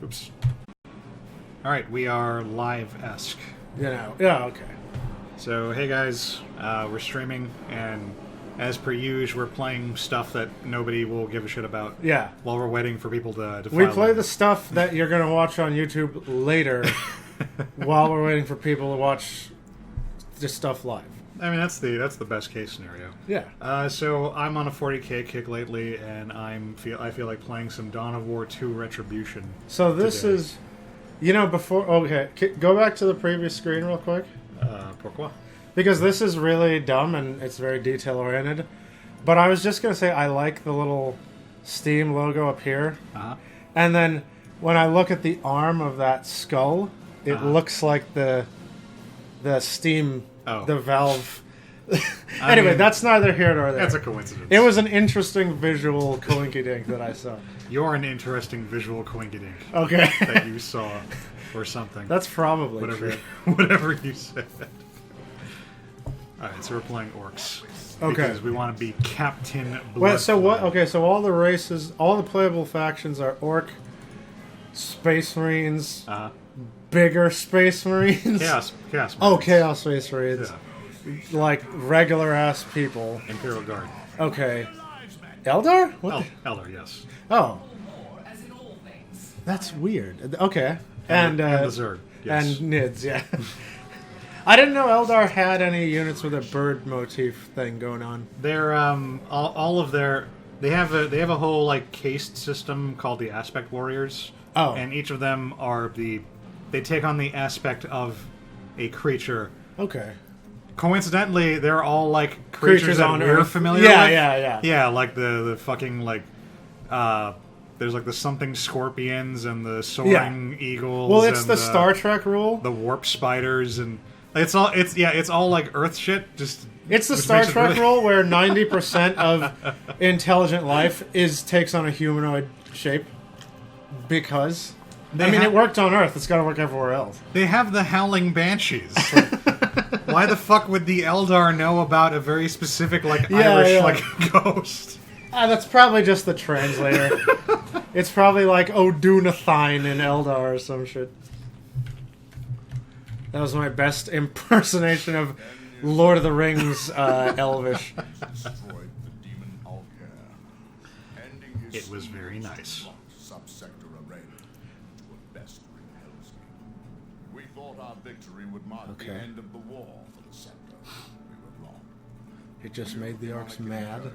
Oops. All right, we are live-esque. Yeah, okay. So, hey guys, we're streaming, and as per usual, we're playing stuff that nobody will give a shit about. Yeah. While we're waiting for people to We file play in. the stuff that you're going to watch on YouTube later while we're waiting for people to watch this stuff live. I mean, that's the best case scenario. Yeah. So I'm on a 40k kick lately, and I feel like playing some Dawn of War 2 Retribution. So this today. is, before... Okay, go back to the previous screen real quick. Pourquoi? Because this is really dumb and it's very detail-oriented. But I was just going to say I like the little Steam logo up here. Uh-huh. And then when I look at the arm of that skull, it looks like the Steam... Oh. The Valve. Anyway, that's neither here nor there. That's a coincidence. It was an interesting visual coinkydink that I saw. You're an interesting visual coinkydink Okay. that you saw, or something. That's probably whatever, true. whatever you said. All right, so we're playing orcs. Okay. Because we want to be Captain Blood. Wait, so what? Okay, so all the races, all the playable factions are Orc, Space Marines, bigger Space Marines. Chaos. Oh, Marines. Chaos Space Marines. Yeah. Like regular ass people. Imperial Guard. Okay. Eldar? What? Eldar, yes. Oh. That's weird. Okay. And the Zerg, yes. And Nids, yeah. I didn't know Eldar had any units with a bird motif thing going on. They're all of their they have a whole like caste system called the Aspect Warriors. Oh. And each of them they take on the aspect of a creature. Okay. Coincidentally, they're all like creatures that on we're Earth. familiar Yeah, with. yeah. Yeah, like the fucking like there's like the something scorpions and the soaring eagles. Well, it's and the Star Trek rule. the warp spiders, and it's all like Earth shit. Just It's the which Star makes it Trek really- rule where 90% of intelligent life takes on a humanoid shape. Because it worked on Earth. It's got to work everywhere else. They have the Howling Banshees. Like, why the fuck would the Eldar know about a very specific Irish ghost? That's probably just the translator. It's probably like O'Dunathine in Eldar or some shit. That was my best impersonation of Lord of the Rings Elvish. It was very nice. We thought our victory would mark the end of the war for the sector. We were wrong. It just made the orcs mad.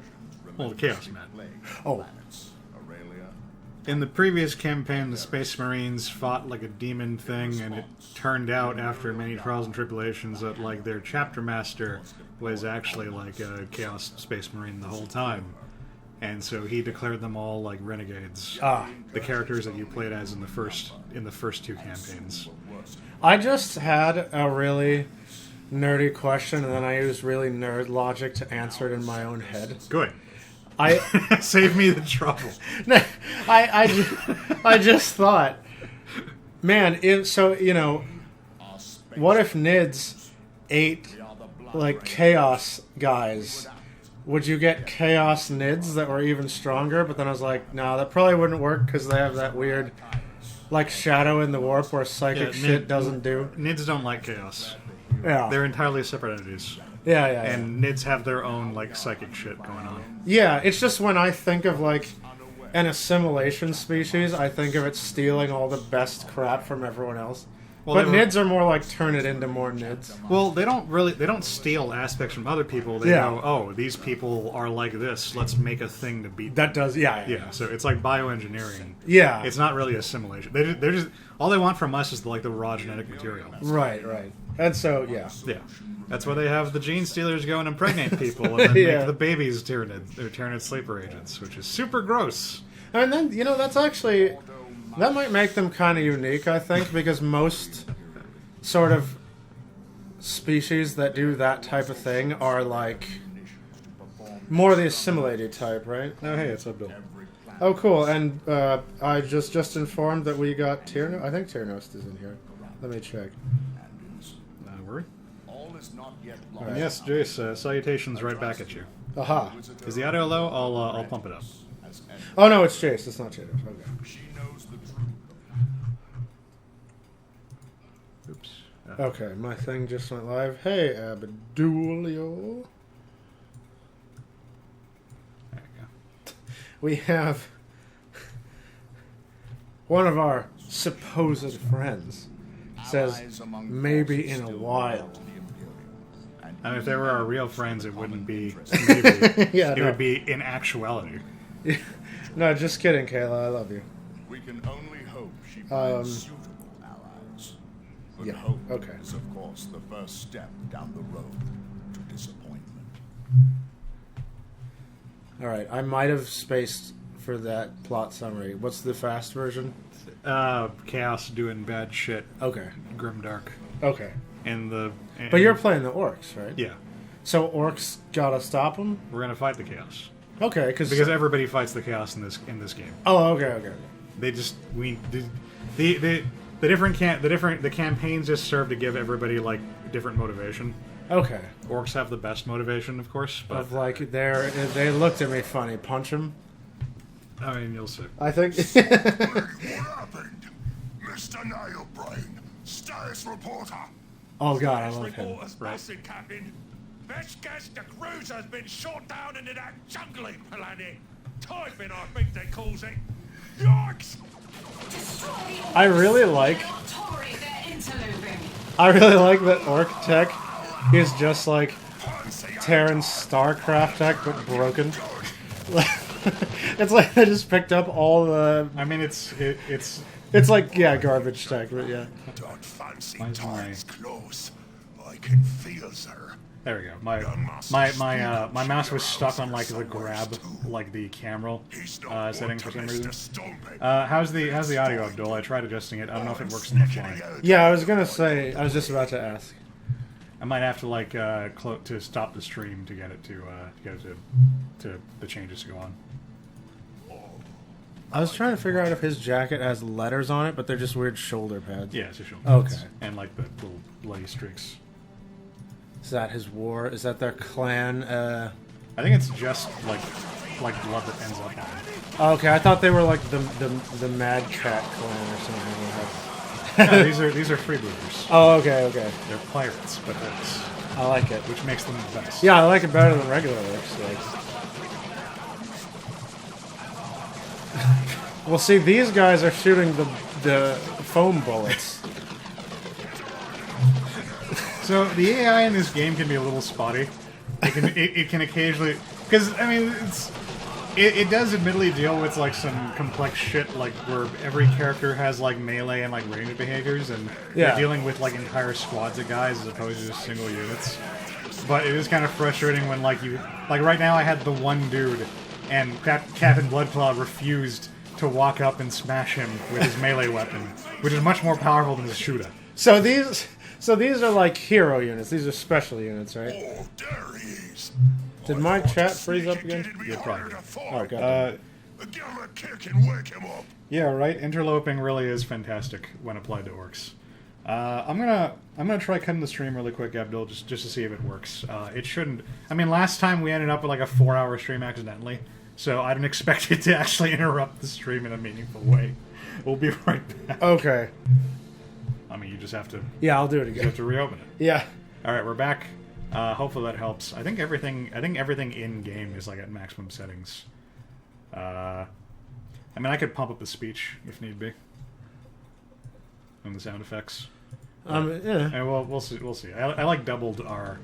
Well, the Chaos Man. Oh. In the previous campaign, the Space Marines fought like a demon thing, and it turned out after many trials and tribulations that like their chapter master was actually like a Chaos Space Marine the whole time. And so he declared them all like renegades. The characters that you played as in the first two campaigns. I just had a really nerdy question, and then I used really nerd logic to answer it in my own head. Good. I Save me the trouble. I just thought, man, what if Nids ate like chaos guys? Would you get chaos Nids that were even stronger? But then I was like, no, that probably wouldn't work because they have that weird like shadow in the warp where psychic shit doesn't do. Nids don't like chaos. Yeah. They're entirely separate entities. Yeah. And Nids have their own like psychic shit going on. Yeah, it's just when I think of like an assimilation species, I think of it stealing all the best crap from everyone else. Well, but Nids are more like turn it into more Nids. Well, they don't steal aspects from other people. They go, oh, these people are like this. Let's make a thing to beat them. That does, yeah. Yeah, so it's like bioengineering. Yeah. It's not really assimilation. They're just all they want from us is the raw genetic material. Right. And so, yeah. Yeah. That's why they have the gene stealers go and impregnate people and then make the babies Tyranid sleeper agents, which is super gross. And then, that's actually... That might make them kind of unique, I think, because most sort of species that do that type of thing are like more the assimilated type, right? Oh, hey, it's up, Bill. Oh, cool. And I just informed that we got Tyrnos. I think Tyrnos is in here. Let me check. Were Right. Yes, Jace, salutations right back at you. Aha. Is the audio low? I'll pump it up. Oh, no, it's Chase. It's not Chase. Okay. that. Okay, my thing just went live. Hey, Abdulio. There you go. We have one of our supposed friends says Allies among maybe forces in a still while. loyal to the Imperium, And if they were our real friends, it wouldn't be Common maybe. Yeah, It no. would be in actuality. No, just kidding, Kayla. I love you. we can only hope she finds suitable allies. But yeah, hope okay. is, of course, the first step down the road to disappointment. All right, I might have spaced for that plot summary. What's the fast version? Chaos doing bad shit. Okay. Grimdark. Okay. And the. But you're playing the orcs, right? Yeah. So orcs gotta stop them? We're gonna fight the chaos Okay, because everybody fights the chaos in this game. Oh, okay. They just the campaigns just serve to give everybody like different motivation. Okay. Orcs have the best motivation, of course, but Of like, they looked at me funny. Punch them? I mean you'll see. I think. What happened? Mr. Nilebrain, status reporter. Oh god, I love him. Reporters busted, Captain. Best guess the cruiser's been shot down into that jungly planet. Typhon, I think they calls it. Yikes! I really like that orc tech is just like Terran's StarCraft tech, but broken. It's like I just picked up all the. I mean it's It's like, yeah, garbage tech, but yeah. Don't fancy Why is time's close. I can feel, sir. there we go. My mouse was stuck on like the grab like the camera setting for some reason. How's the audio, Abdul? I tried adjusting it. I don't know if it works in the fly. Yeah, I was gonna say, I was just about to ask. I might have to like to stop the stream to get it to the changes to go on. I was trying to figure out if his jacket has letters on it, but they're just weird shoulder pads. Yeah, it's a shoulder Okay. pads. And like the little bloody streaks. Is that his war? Is that their clan? I think it's just like blood that ends up on it. Okay, I thought they were like the Mad Cat clan or something. No, these are freebooters. Oh, okay. They're pirates, but that's I like it. which makes them the best. Yeah, I like it better than regular orcs. Like. Well, see, these guys are shooting the foam bullets. So the AI in this game can be a little spotty. It can occasionally, because I mean it does admittedly deal with like some complex shit, like where every character has like melee and like range behaviors, and Yeah. they're dealing with like entire squads of guys as opposed to just single units. But it is kind of frustrating when like right now I had the one dude, and Captain Bloodclaw refused to walk up and smash him with his melee weapon, which is much more powerful than his shooter. So these are like hero units. These are special units, right? Oh, there he is. Did my chat freeze up again? Yeah, probably. Oh, god. Give him a kick and wake him up. Yeah, right. Interloping really is fantastic when applied to orcs. I'm gonna try cutting the stream really quick, Abdul, just to see if it works. It shouldn't. I mean, last time we ended up with like a 4-hour stream accidentally, so I don't expect it to actually interrupt the stream in a meaningful way. We'll be right back. Okay. I mean, you just have to Yeah, I'll do it again. reopen it. Yeah. All right, we're back. Hopefully that helps. I think everything in game is like at maximum settings. I mean, I could pump up the speech if need be, and the sound effects. Yeah. And we'll see. We'll see. I like doubled our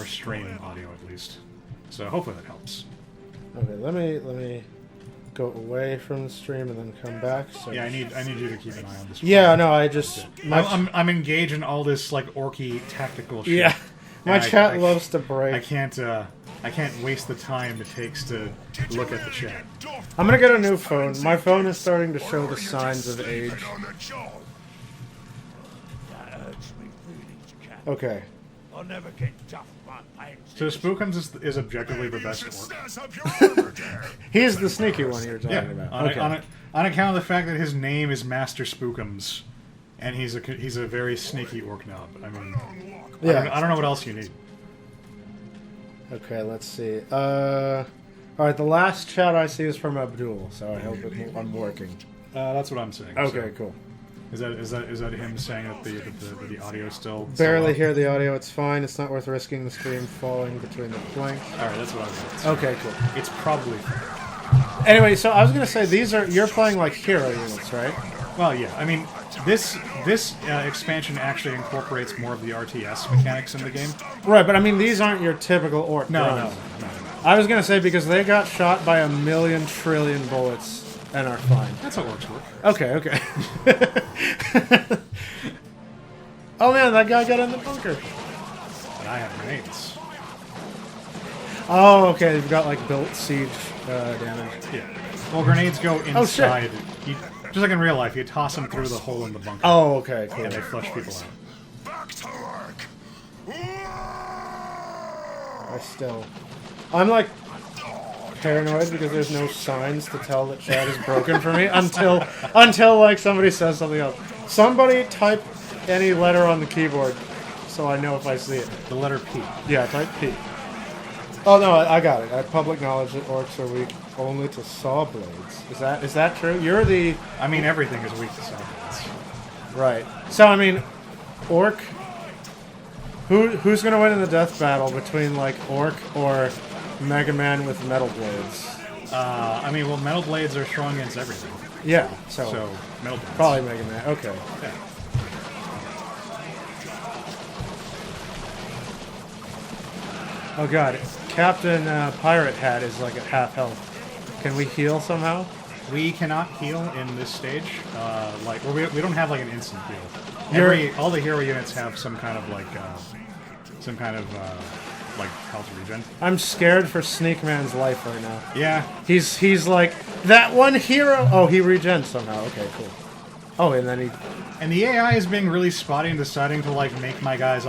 stream audio at least, so hopefully that helps. Okay, let me go away from the stream and then come back. So. Yeah, I need you to keep an eye on this. Yeah, no, I just I'm engaged in all this like orky tactical shit. yeah. My And chat loves to break. I can't waste the time it takes to look at the chat. I'm gonna get a new phone. My phone is starting to show the signs of age. On the job. That hurts me feelings, Cap. Okay. I'll never get tough by paying. So Spookums is objectively the best orc. Snazz up your armor there. He's the sneaky one you're talking Yeah, about. Okay. on account of the fact that his name is Master Spookums, and he's a very sneaky orc knob. I mean, Yeah. I don't know what else you need. Okay, let's see. Alright, the last chat I see is from Abdul, so I hope I'm working. That's what I'm saying. Okay, So, cool. Is that him saying that the audio still Barely hear the audio. It's fine. It's not worth risking the stream falling between the planks. All right, that's what I was saying. Okay, cool. It's probably. Anyway, so I was gonna say you're playing like hero units, right? Well, yeah. I mean, this expansion actually incorporates more of the RTS mechanics in the game. Right, but I mean these aren't your typical orc. No. drones. I was gonna say because they got shot by 1,000,000 trillion bullets and are fine. That's how orcs work. Okay. Oh man, that guy got in the bunker. And I have grenades. Oh, okay. You've got like built siege damage. Yeah. Well, grenades go Oh, shit. inside. Just like in real life, you toss them through the hole in the bunker, Oh, okay, cool. and they flush people out. Back to work. I'm like paranoid because there's no signs to tell that chat is broken for me until like somebody says something else. Somebody type any letter on the keyboard so I know if I see it. The letter P. Yeah, type P. Oh no, I got it. I have public knowledge that orcs are weak only to saw blades. Is that true? You're the I mean, everything is weak to saw-blades. right. So I mean, orc. Who's gonna win in the death battle between like orc or Mega Man with metal blades? I mean, well, metal blades are strong against everything. Yeah. So So, metal blades. probably Mega Man. Okay. Yeah. Oh god, Captain Pirate Hat is like at half health. Can we heal somehow? We cannot heal in this stage. We don't have like an instant heal. You're- All the hero units have some kind of like health regen. I'm scared for Sneak Man's life right now. Yeah. He's like that one hero. Oh, he regens somehow. Okay, cool. Oh, and then he. And the AI is being really spotty and deciding to like make my gunners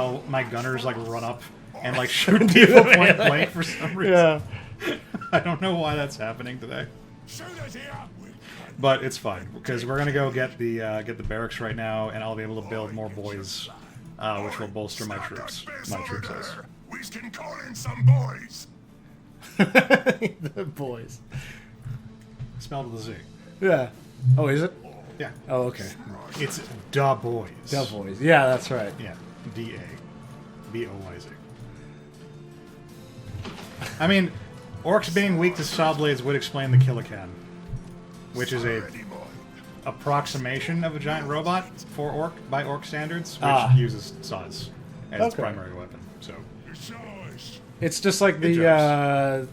like run up and like shoot people point blank for some reason. Yeah. I don't know why that's happening today, Shooters here! but it's fine because we're gonna go get the barracks right now, and I'll be able to build more boys, which will bolster my troops. My troop size. We can call in some boys. The boys. Spelled with a Z. Yeah. Oh, is it? Yeah. Oh, okay. It's da boys. The boys. Yeah, that's right. Yeah. D-A. B-O-Y-Z. I mean, orcs being weak to saw blades would explain the Killican, which is a approximation of a giant robot for by orc standards, which uses saws as its Okay. primary weapon. So It's just like the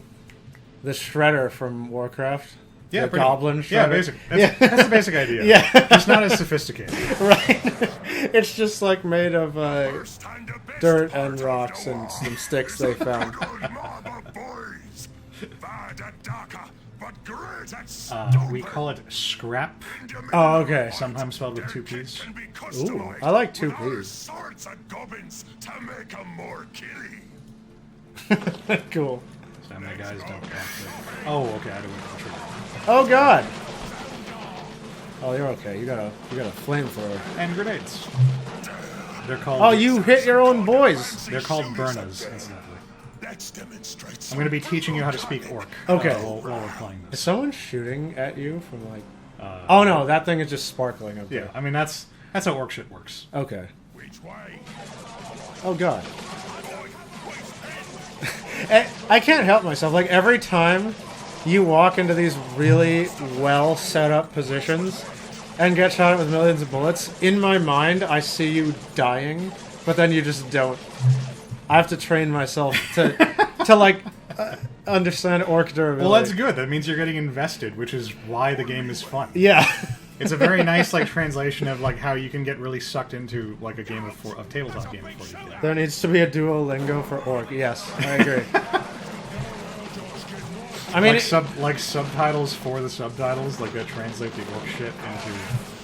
Shredder from Warcraft. yeah, the pretty- Goblin Shredder. Yeah, basic. That's the basic idea. Yeah. Just not as sophisticated. Right. It's just like made of Time to best dirt part and of rocks the and war. some sticks they found. Good mob of boys. Bad at darker, but great at We call it scrap, Oh, okay. sometimes spelled with two P's. Ooh, I like two Ps. Sorts of goblins to make 'em more killy. Cool. So my guys don't want to. Oh, okay. I didn't trigger. Oh God. Oh, you're okay. You got a flamethrower. And grenades. They're called. Oh, you hit your own boys. They're called burnas, incidentally. Let's demonstrate. I'm going to be teaching you how to speak orc. Okay. While we're playing Is this. someone shooting at you from like? Oh no, that thing is just sparkling up Yeah, there. I mean that's how orc shit works. Okay. Which way? Oh God. I can't help myself. Like every time you walk into these really well set up positions and get shot at with millions of bullets, in my mind I see you dying, but then you just don't. I have to train myself to like understand orc durability. Well, that's good. That means you're getting invested, which is why the game is fun. Yeah. It's a very nice like translation of like how you can get really sucked into like a game of tabletop game before you play. There needs to be a Duolingo for orc. Yes, I agree. I mean, Like subtitles for the subtitles, like that translate the orc shit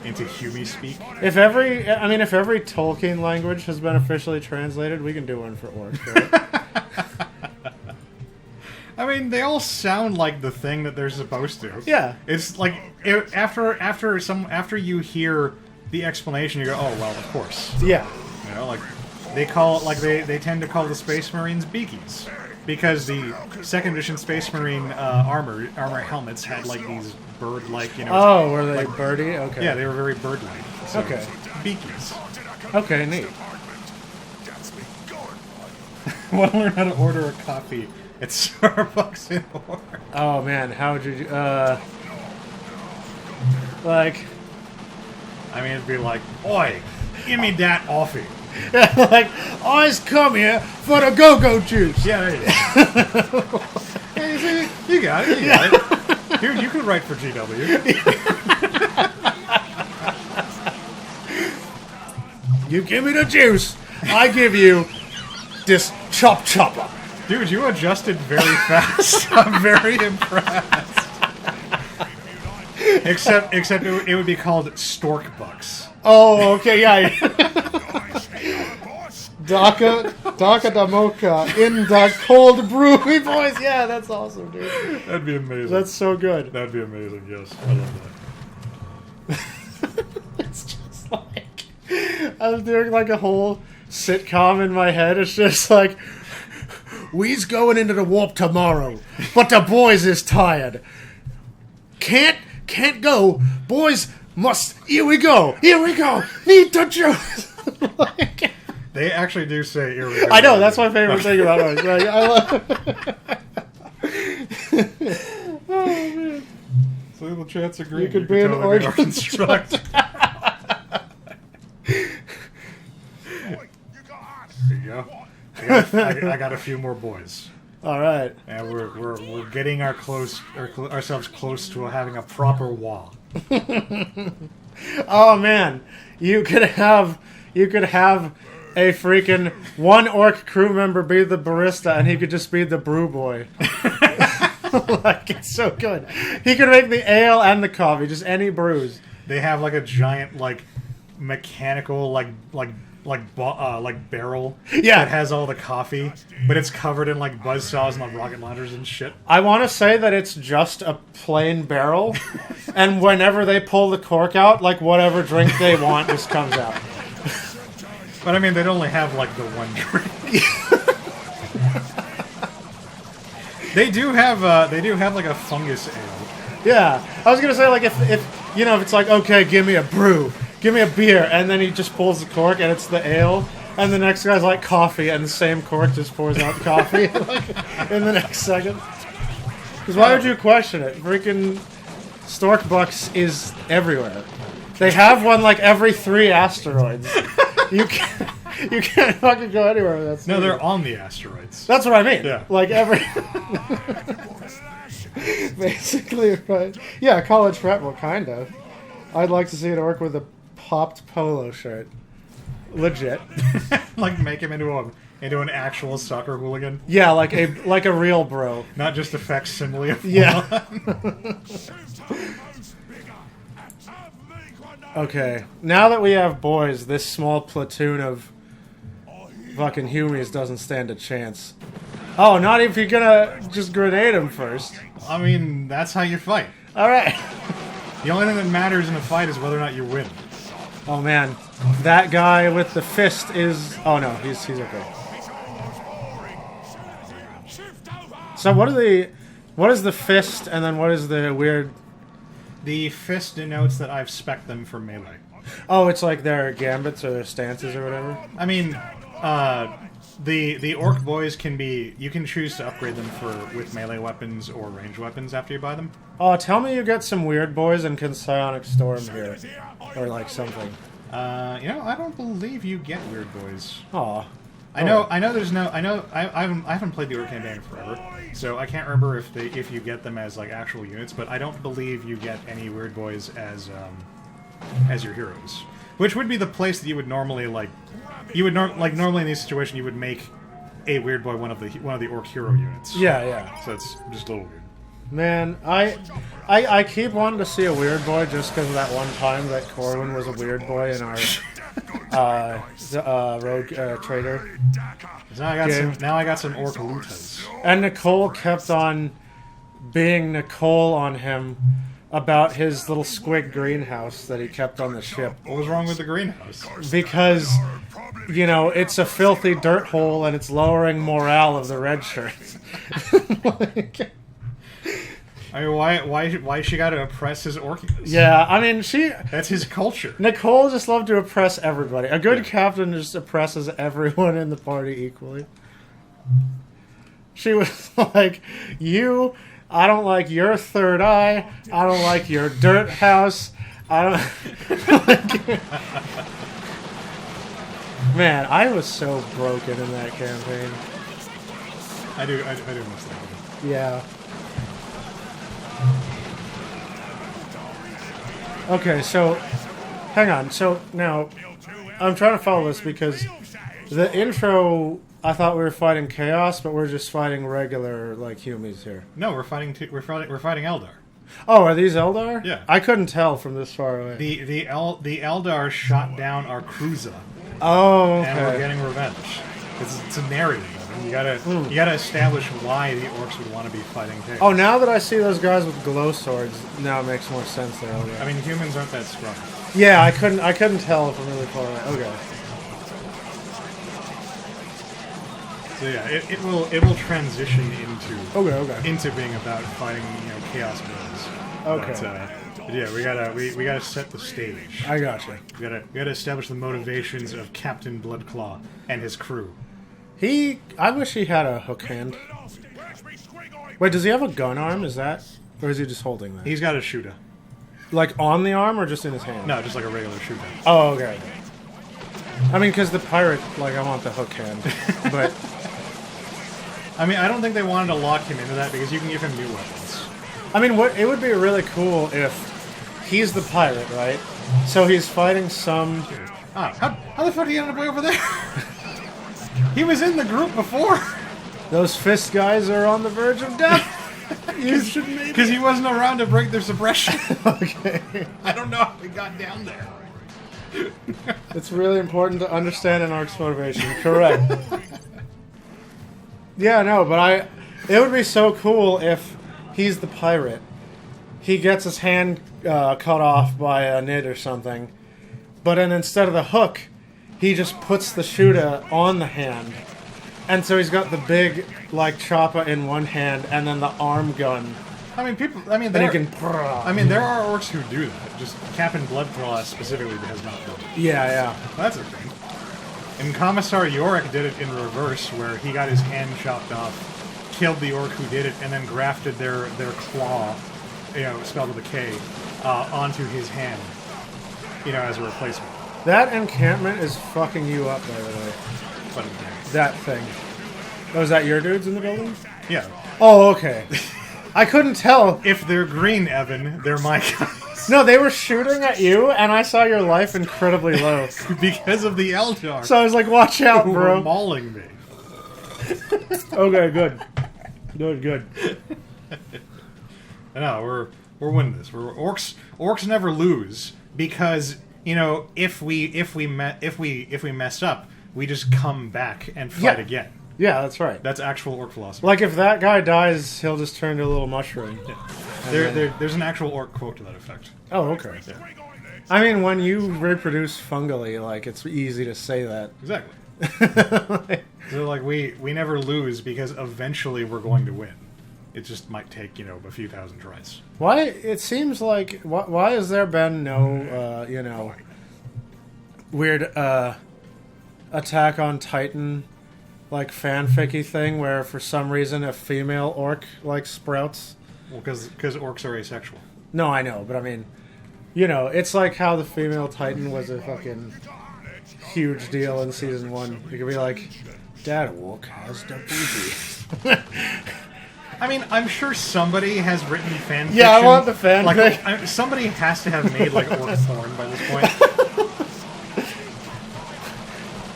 into Huey speak. if every Tolkien language has been officially translated, we can do one for orc. Right? I mean, they all sound like the thing that they're supposed to. Yeah. It's like after you hear the explanation, you go, "Oh well, of course." Yeah. You know, like they call it like they tend to call the Space Marines beakies because the second edition Space Marine armor helmets had like these bird-like, Oh, were they birdie? Okay. Yeah, they were very bird-like. So, Okay. Beakies. Okay, neat. Want to learn how to order a coffee at Starbucks in Orange? Oh man, how would you? Like, I mean, it'd be like, oi, give me that coffee. like, I's come here for the go-go juice. Yeah, there you go. Hey, see, you got it. You got it. Dude, you could write for GW. You give me the juice, I give you this chopper. Dude, you adjusted very fast. I'm very impressed. Except it would be called Stork Bucks. Oh, okay, yeah. Daka da mocha in the cold brewery, boys. Yeah, that's awesome, dude. That'd be amazing. That's so good. That'd be amazing. Yes, I love that. It's just like I'm doing like a whole sitcom in my head. It's just like we's going into the warp tomorrow, but the boys is tired. Can't go. Boys must. Here we go. Need the juice. Like, They actually do say irregular. I know, that's my favorite thing about it. Like, I love Oh, man. So little chance of green. You could be an totally be organ construct. There you go. I got a few more boys, All right. and we're getting ourselves close to having a proper wah. Oh, man. You could have a freaking one orc crew member be the barista, and he could just be the brew boy. Like, it's so good. He could make the ale and the coffee, just any brews. They have like a giant mechanical barrel Yeah. that has all the coffee, but it's covered in like buzzsaws and like rocket launchers and shit. I want to say that it's just a plain barrel, and whenever they pull the cork out, like whatever drink they want just comes out. But I mean, they'd only have like the one drink. They do have like a fungus ale. Yeah, I was gonna say like if it's like, okay, give me a brew, give me a beer, and then he just pulls the cork and it's the ale, and the next guy's like coffee, and the same cork just pours out the coffee like in the next second. Because why would you question it? Freaking Storkbucks is everywhere. They have one like every 3 asteroids. You can't fucking go anywhere with that. No, they're on the asteroids. That's what I mean. Yeah. Like every. Basically, right. Yeah, college prep, well, kind of. I'd like to see it work with a popped polo shirt. Legit. Like make him into an actual soccer hooligan, Yeah, like a real bro. not just a facsimile of Yeah. one. Okay, now that we have boys, this small platoon of fucking humies doesn't stand a chance. Oh, not if you're gonna just grenade him first. I mean, that's how you fight. Alright. The only thing that matters in a fight is whether or not you win. Oh man, that guy with the fist is... Oh no, he's okay. So what is the fist, and then what is the weird... The fist denotes that I've spec'd them for melee. Oh, it's like their gambits or their stances or whatever? I mean, the orc boys you can choose to upgrade them with melee weapons or ranged weapons after you buy them. Oh, tell me you get some weird boys and can Psionic Storm here. Or like something. I don't believe you get weird boys. Aw. I know there's no, I haven't played the orc campaign forever, so I can't remember if you get them as like actual units, but I don't believe you get any weird boys as your heroes. Which would be the place that you would normally normally in this situation you would make a weird boy one of the orc hero units. Yeah. So it's just a little weird. Man, I keep wanting to see a weird boy just because of that one time that Corwin was a weird boy in our rogue trader. So now I got some orc lutas. And Nicole kept on being Nicole on him about his little squig greenhouse that he kept on the ship. What was wrong with the greenhouse? Because, it's a filthy dirt hole and it's lowering morale of the red shirts. I mean, why she got to oppress his Orkies? Yeah, I mean, That's his culture. Nicole just loved to oppress everybody. A good captain just oppresses everyone in the party equally. She was like, I don't like your third eye. I don't like your dirt house. I don't like... Man, I was so broken in that campaign. I do miss that one. Yeah. Okay, so hang on. So now I'm trying to follow this because the intro, I thought we were fighting chaos, but we're just fighting regular like humies here. No, we're fighting Eldar. Oh, are these Eldar? Yeah. I couldn't tell from this far away. The Eldar shot down our cruiser, Oh, and we're okay. getting revenge. It's a narrative. I mean, you gotta establish why the orcs would want to be fighting chaos. Oh, now that I see those guys with glow swords, now it makes more sense there. Okay. I mean, humans aren't that strong. Yeah, I couldn't tell from really far away. Okay. So yeah, it will transition Okay. into being about fighting chaos bills. Okay. But yeah, we gotta set the stage. I gotcha. We gotta establish the motivations of Captain Bloodclaw and his crew. I wish he had a hook hand. Where's me squig eye? Wait, does he have a gun arm? Is that, or is he just holding that? He's got a shooter. Like on the arm or just in his hand? No, just like a regular shooter. Oh, okay. I mean, because the pirate, like, I want the hook hand, but I mean, I don't think they wanted to lock him into that because you can give him new weapons. I mean, it would be really cool if he's the pirate, right? So he's fighting some. How the fuck did he end up way over there? He was in the group before. Those fist guys are on the verge of death. You should maybe. Because he wasn't around to break their suppression. Okay. I don't know how he got down there. It's really important to understand an arc's motivation. Correct. Yeah, no, but it would be so cool if he's the pirate. He gets his hand cut off by a Nid or something, but then instead of the hook, he just puts the shooter on the hand. And so he's got the big, like, chopper in one hand and then the arm gun. I mean, And he can... there are orcs who do that. Just Captain Bloodclaw specifically has not done it. Yeah. That's a thing. And Commissar Yorick did it in reverse, where he got his hand chopped off, killed the orc who did it, and then grafted their claw, spelled with a K, onto his hand, as a replacement. That encampment is fucking you up, by the way. But again, That thing. Oh, is that your dudes in the building? yeah. Oh, okay. I couldn't tell. If they're green, Evan, they're my guys. No, they were shooting at you, and I saw your life incredibly low. Because of the Eldar. So I was like, watch out, who were bro. mauling me. Okay, good. Good. No, we're winning this. Orcs never lose because if we mess up, we just come back and fight again. Yeah, that's right. That's actual orc philosophy. Like, if that guy dies, he'll just turn into a little mushroom. There's an actual orc quote to that effect. Oh, okay. I mean, when you reproduce fungally, like, it's easy to say that. Exactly. So like we never lose because eventually we're going to win. It just might take a few thousand tries. Why? It seems like why has there been no weird Attack on Titan like fanficky thing where for some reason a female orc like sprouts? Well, because orcs are asexual. No, I know, but I mean, it's like how the female Titan was a fucking huge deal in season 1. You could be like, that orc has the booty. I mean, I'm sure somebody has written fan fiction. Yeah, I want the fanfic. Like, somebody has to have made like orc porn by this point.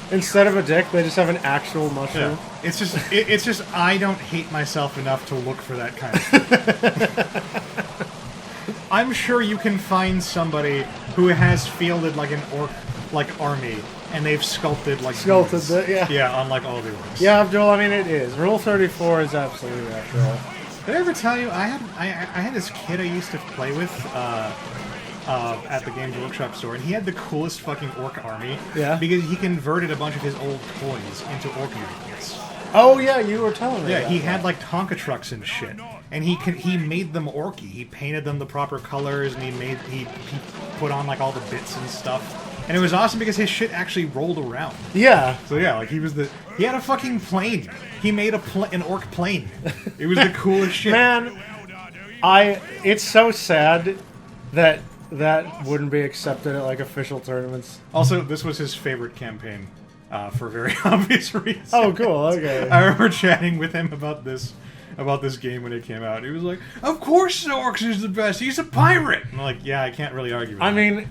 Instead of a dick, they just have an actual mushroom. Yeah. It's just I don't hate myself enough to look for that kind of thing. I'm sure you can find somebody who has fielded like an orc like army and they've sculpted like humans. Yeah, unlike all the orcs. Yeah, Abdul, I mean it is. Rule 34 is absolute after all. Did I ever tell you I had this kid I used to play with at the Games Workshop store, and he had the coolest fucking orc army. Yeah. Because he converted a bunch of his old toys into orc units. Oh yeah, you were telling me. Yeah, that. he had like Tonka trucks and shit. and he made them orky. He painted them the proper colors, and he put on like all the bits and stuff. And it was awesome because his shit actually rolled around. Yeah. So yeah, like he had a fucking plane. He made an orc plane. It was the coolest shit. Man, it's so sad that wouldn't be accepted at like official tournaments. Also, this was his favorite campaign, for very obvious reasons. Oh, cool. Okay. I remember chatting with him about this game when it came out. He was like, "Of course, Orcs is the best. He's a pirate." I'm like, "Yeah, I can't really argue with that." I mean,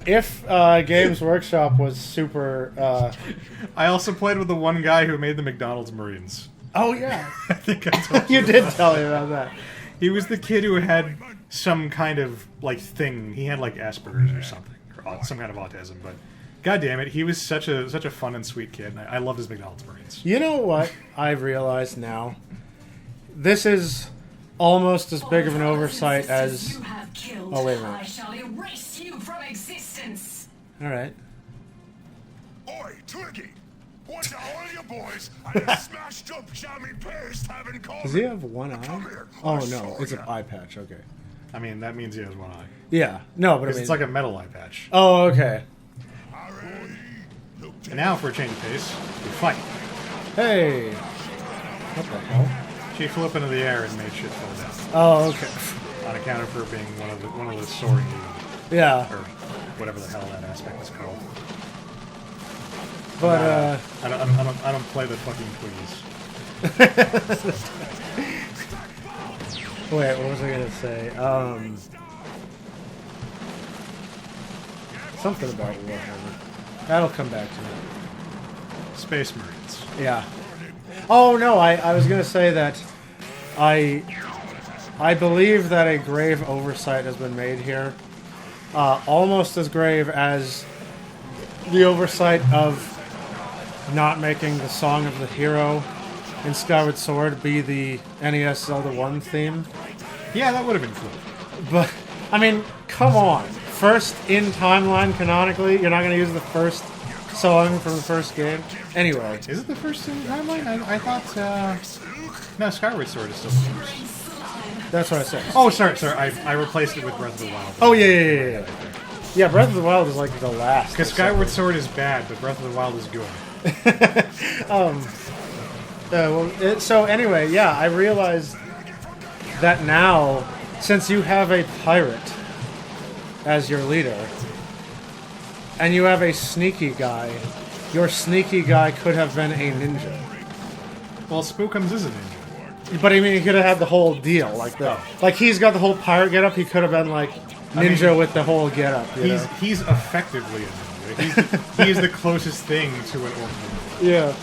if Games Workshop was super. I also played with the one guy who made the McDonald's Marines. Oh yeah, I think I told you. you did tell me about that. He was the kid who had some kind of like thing. He had like Asperger's or something, or some kind of autism. But god damn it, he was such a fun and sweet kid. I love his McDonald's Marines. You know what I've realized now? This is almost as big of an oversight as. Oh wait a minute. I shall erase you from existence. All right. Oi, Twiggy! What do all you boys and the smashed up jammy paste have in common? Does he have one eye? Come here. Oh I'll no, show it's an ya. eye patch. Okay. I mean, that means he has one eye. Yeah. No, but I Because mean. it's like a metal eye patch. Oh, okay. Hurry. Look And now, for a change of pace, we fight. Hey. What the hell? She flew up into the air and made shit fall down Oh, okay. on account of her being one of the soaring demons, Yeah, or whatever the hell that aspect is called. but I don't play the fucking Twiggies. wait, what was I gonna say? Something about Warhammer. That'll come back to me. Space Marines. Yeah. Oh no, I was gonna say that I believe that a grave oversight has been made here. Almost as grave as the oversight of not making the Song of the Hero in Skyward Sword be the NES Zelda 1 theme. Yeah, that would have been cool. But, I mean, come on. First in timeline, canonically, you're not going to use the first song from the first game? Anyway. Is it the first in the timeline? I thought, no, Skyward Sword is still the first. That's what I said. Oh, sorry, I replaced it with Breath of the Wild. Oh, yeah. Yeah, Breath of the Wild is like the last. Because Skyward Sword is bad, but Breath of the Wild is good. So anyway, yeah, I realized that now, since you have a pirate as your leader, and you have a sneaky guy, your sneaky guy could have been a ninja. Well, Spookums is a ninja. But I mean, he could have had the whole deal, like the, like he's got the whole pirate getup. He could have been like ninja with the whole getup. He's effectively a ninja. He is the closest thing to an orc ninja. Yeah.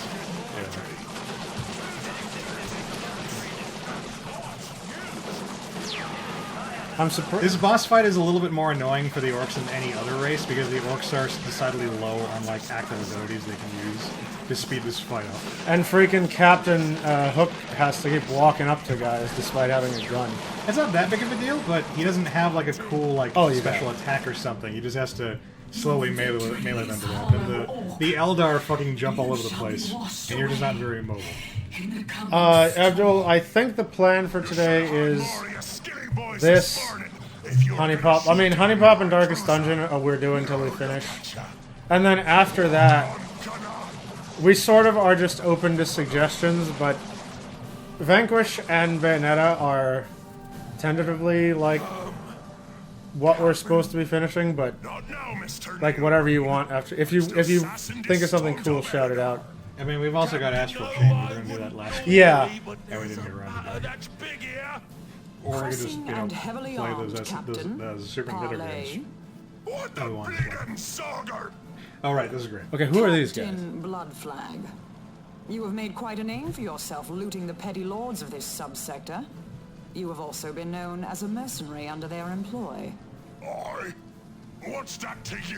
I'm surprised. This boss fight is a little bit more annoying for the orcs than any other race because the orcs are decidedly low on like active abilities they can use to speed this fight up. And freaking Captain Hook has to keep walking up to guys despite having a gun. It's not that big of a deal, but he doesn't have like a cool like Oh, yeah. special attack or something. He just has to slowly melee them to death. And the Eldar fucking jump all over the place, and you're just not very mobile. Abdul, I think the plan for today is this Honey Pop. I mean, Honey Pop and Darkest Dungeon we're doing until we finish. And then after that, we sort of are just open to suggestions, but Vanquish and Bayonetta are tentatively like what we're supposed to be finishing, but like whatever you want after. If you think of something cool, shout it out. I mean, we've also got Astral Chain. We were going to do that last week. Yeah. And we didn't get around to it. That's big here. Or we could just, Pressing you know, and heavily play armed, those Captain. Super Nintendo Parlay. games. What the Oh, one. bleeding saga? All right, this is great. Okay, who are these guys? Captain Bloodflag. You have made quite a name for yourself looting the petty lords of this subsector. You have also been known as a mercenary under their employ. I? What's that to you?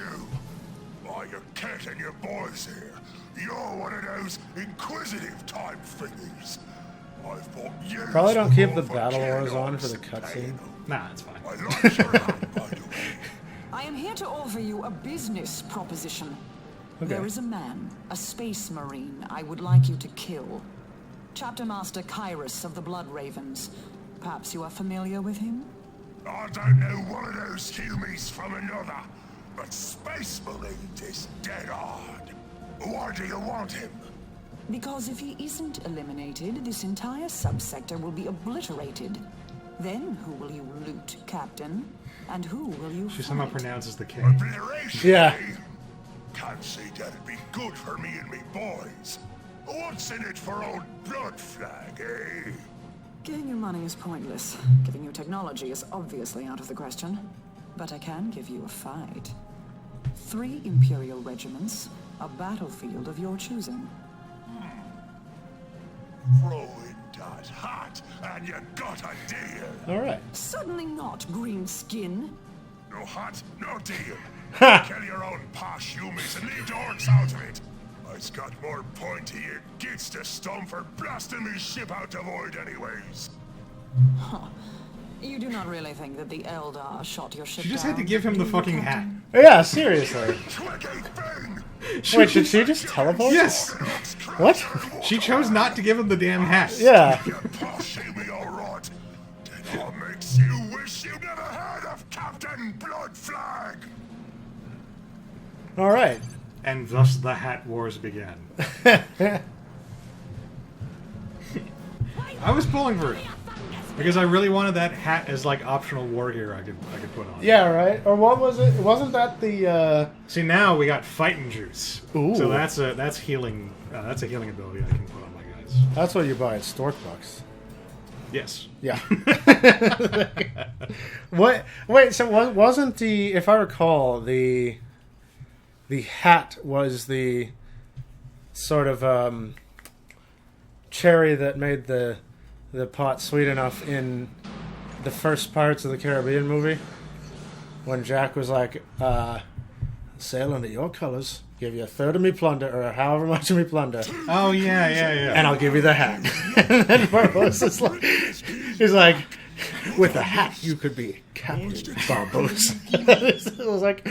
Why, your kid and your boys here. You're one of those inquisitive type thingies. I thought you Probably don't keep the battle wars on for the cutscene. Nah, it's fine. I like your hat, by the way. I am here to offer you a business proposition. Okay. There is a man, a space marine, I would like you to kill. Chapter Master Kyrus of the Blood Ravens. Perhaps you are familiar with him? I don't know one of those humies from another, but Space Marine is dead hard. Why do you want him? Because if he isn't eliminated, this entire subsector will be obliterated. Then who will you loot, Captain? And who will you She somehow fight? pronounces the K. Obliteration? Yeah. eh? Can't see that'd be good for me and me boys. What's in it for old Blood Flag, eh? Giving you money is pointless. Giving you technology is obviously out of the question. But I can give you a fight. 3 Imperial regiments, a battlefield of your choosing. Throw in that hat, and you got a deal. All right. Certainly not, green skin. No hat, no deal. Kill your own posh humies and leave the orcs out of it. I's got more pointy-eared gits to stomp for blasting me ship out the void anyways. You do not really think that the Eldar shot your ship She just down, had to give him do the you, fucking hat. Captain? Yeah, seriously. Twiggy thing! Wait, did she just teleport? Yes! What? She chose not to give him the damn hat. Yeah. You posh humy alright. Then what makes you wish you never heard of Captain Blood Flag? All right. And thus the hat wars began. I was pulling for it. Because I really wanted that hat as like optional war gear I could put on. Yeah, right. Or what was it? Wasn't that the? See, now we got fighting juice. Ooh. So that's healing. That's a healing ability I can put on my guys. That's what you buy at Storkbucks. Yes. Yeah. What? Wait. So wasn't the? If I recall, the hat was the sort of cherry that made the pot sweet enough in the first Pirates of the Caribbean movie, when Jack was like, sail under your colors, give you a third of me plunder, or however much of me plunder, Oh yeah. and I'll give you the hat. And then Barbo's is like, he's like, with a hat you could be Captain Barbo's. It was like,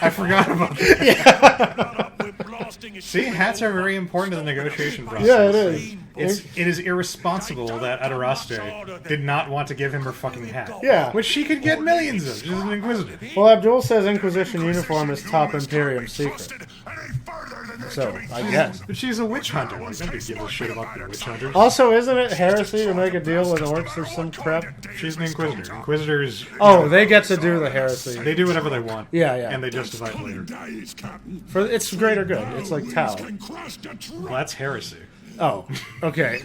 I forgot about that. We're blasting his See, ship hats with are very all important in the negotiation process. yeah, it is. It is irresponsible that Adaraste did not want to give him her fucking hat. Yeah. Which she could get millions of. She's an Inquisitor. Well, Abdul says Inquisition uniform is top Imperium secret. Trusted any further than they So, can be I guess. But she's a witch hunter. Like, nobody gives a shit about the witch hunters. Also, isn't it heresy to make a deal with orcs or some crap? She's an Inquisitor. Inquisitors, Oh, they get to do the heresy. they do whatever they want. Yeah, yeah. And they justify it later. days, Captain. For it's greater good. It's like Tau. Can cross the Well, that's heresy. Oh, okay.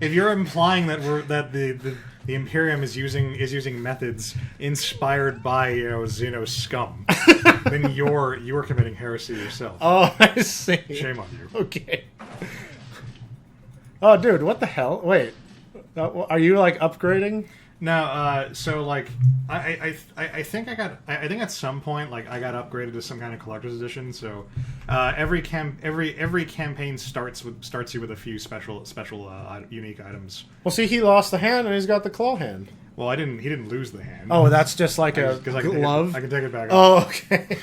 If you're implying that the Imperium is using methods inspired by Xenos scum, then you're committing heresy yourself. Oh, I see. Shame on you. Okay. Oh, dude, what the hell? Wait, are you like upgrading? No, so like I think I think at some point like I got upgraded to some kind of collector's edition. So every campaign starts you with a few special unique items. Well, see, he lost the hand and he's got the claw hand. Well, he didn't lose the hand. Oh, that's just like a because I can glove. I can take it back off. Oh, okay.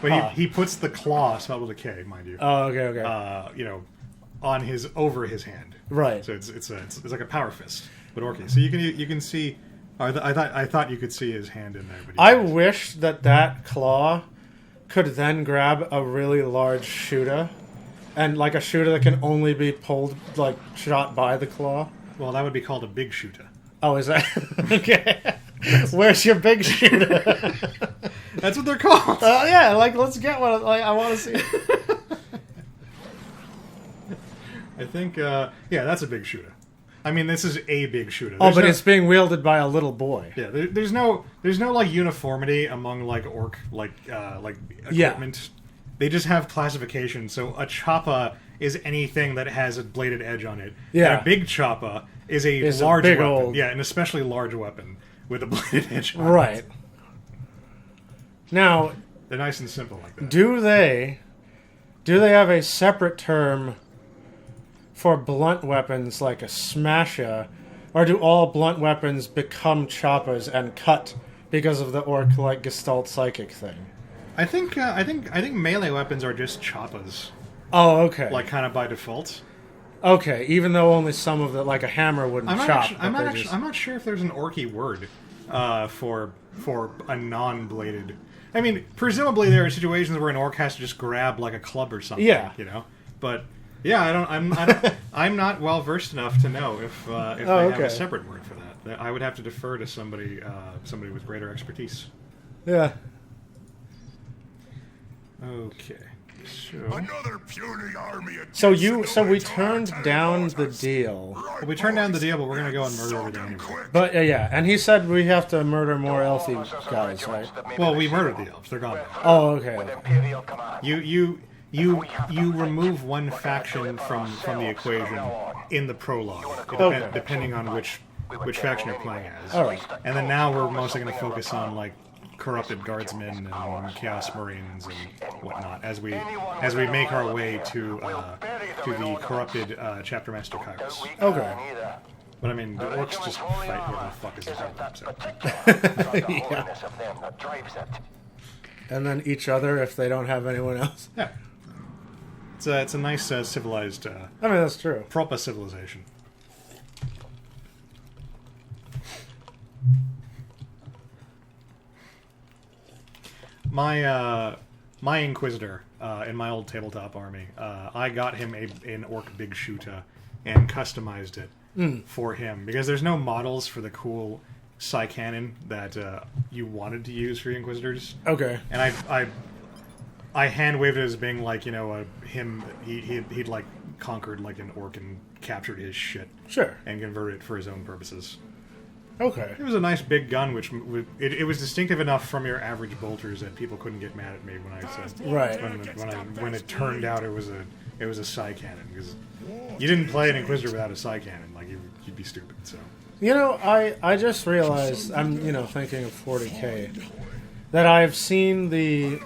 But he puts the claw, spelled with a K, mind you. Oh, okay, okay. On over his hand. Right. So it's like a power fist, but orky. So you can see. I thought you could see his hand in there. But I wish that claw could then grab a really large shooter, and like a shooter that can only be pulled, like shot by the claw. Well, that would be called a big shooter. Oh, is that okay? Where's your big shooter? That's what they're called. Yeah, like let's get one. Like I want to see. I think, that's a big shooter. I mean, this is a big shooter. Oh, but it's being wielded by a little boy. Yeah, there's no like uniformity among like orc like equipment. Yeah. They just have classification. So a choppa is anything that has a bladed edge on it. Yeah. And a big choppa is a Is a large big weapon. old- Yeah, an especially large weapon with a bladed edge on it. Right. Now, They're nice and simple like that. do they have a separate term for blunt weapons like a smasher, or do all blunt weapons become choppers and cut because of the orc like gestalt psychic thing? I think melee weapons are just choppas. Oh, okay. like kind of by default. Okay, even though only some of the, like a hammer wouldn't chop. I'm not sure if there's an orky word for a non-bladed. I mean, presumably there are situations where an orc has to just grab like a club or something. Yeah. You know, but yeah, I'm not well versed enough to know if they have a separate word for that. I would have to defer to somebody with greater expertise. Yeah. Okay. So Another puny army. So we turned down the deal. we turned down the deal, but we're gonna go and murder everything anyway. But yeah, and he said we have to murder more elfy guys, right? Well, we murdered the elves. They're gone now. Oh, okay. You remove one faction from the equation in the prologue, Okay. depending on which faction you're playing as. All right. And then now we're mostly going to focus on like corrupted guardsmen and chaos marines and whatnot as we make our way to the corrupted chapter master Kairos. Okay. But I mean, the orcs just fight whoever the fuck is in front of them. Yeah. And then each other if they don't have anyone else. Yeah. It's a nice civilized I mean, that's true. proper civilization. My Inquisitor in my old tabletop army, I got him an orc big shooter and customized it for him because there's no models for the cool psi cannon that you wanted to use for your Inquisitors. Okay. And I hand waved it as being like, you know, he'd like conquered like an orc and captured his shit Sure. and converted it for his own purposes. Okay. It was a nice big gun, which it was distinctive enough from your average bolters that people couldn't get mad at me when I said Right. when it turned out it was a psi cannon because you didn't play an Inquisitor without a psi cannon, like you'd be stupid. So You know, I just realized I'm thinking of 40K that I've seen the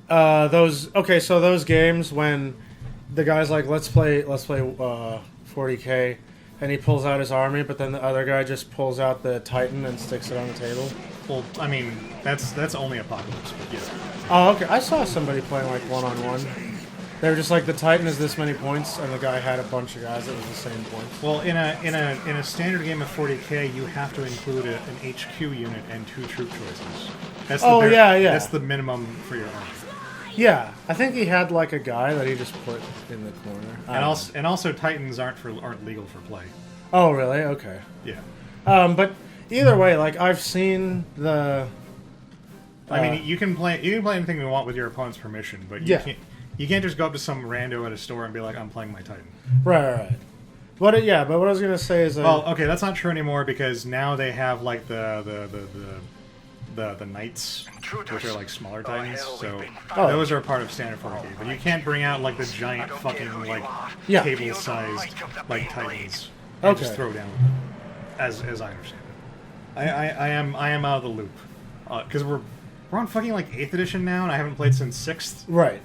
those games when the guy's like let's play 40K and he pulls out his army, but then the other guy just pulls out the Titan and sticks it on the table. well, I mean that's only Apocalypse, but yeah. Oh, okay. I saw somebody playing like one-on-one. They were just like the Titan is this many points, and the guy had a bunch of guys that was the same points. Well, in a standard game of 40K, you have to include an HQ unit and 2 troop choices. That's yeah. That's the minimum for your army. Yeah, I think he had like a guy that he just put in the corner. And also Titans aren't legal for play. Oh, really? Okay. Yeah. But either way, like I've seen the. I mean, you can play anything you want with your opponent's permission, but you can't just go up to some rando at a store and be like, I'm playing my Titan. Right. But but what I was gonna say is, well, okay, that's not true anymore because now they have like the knights, which are like smaller Titans. So those are part of standard 40K. But you can't bring out like the giant fucking like table-sized like Titans and just throw down with them, as I understand it. I am out of the loop because we're on fucking like 8th edition now, and I haven't played since 6th. Right.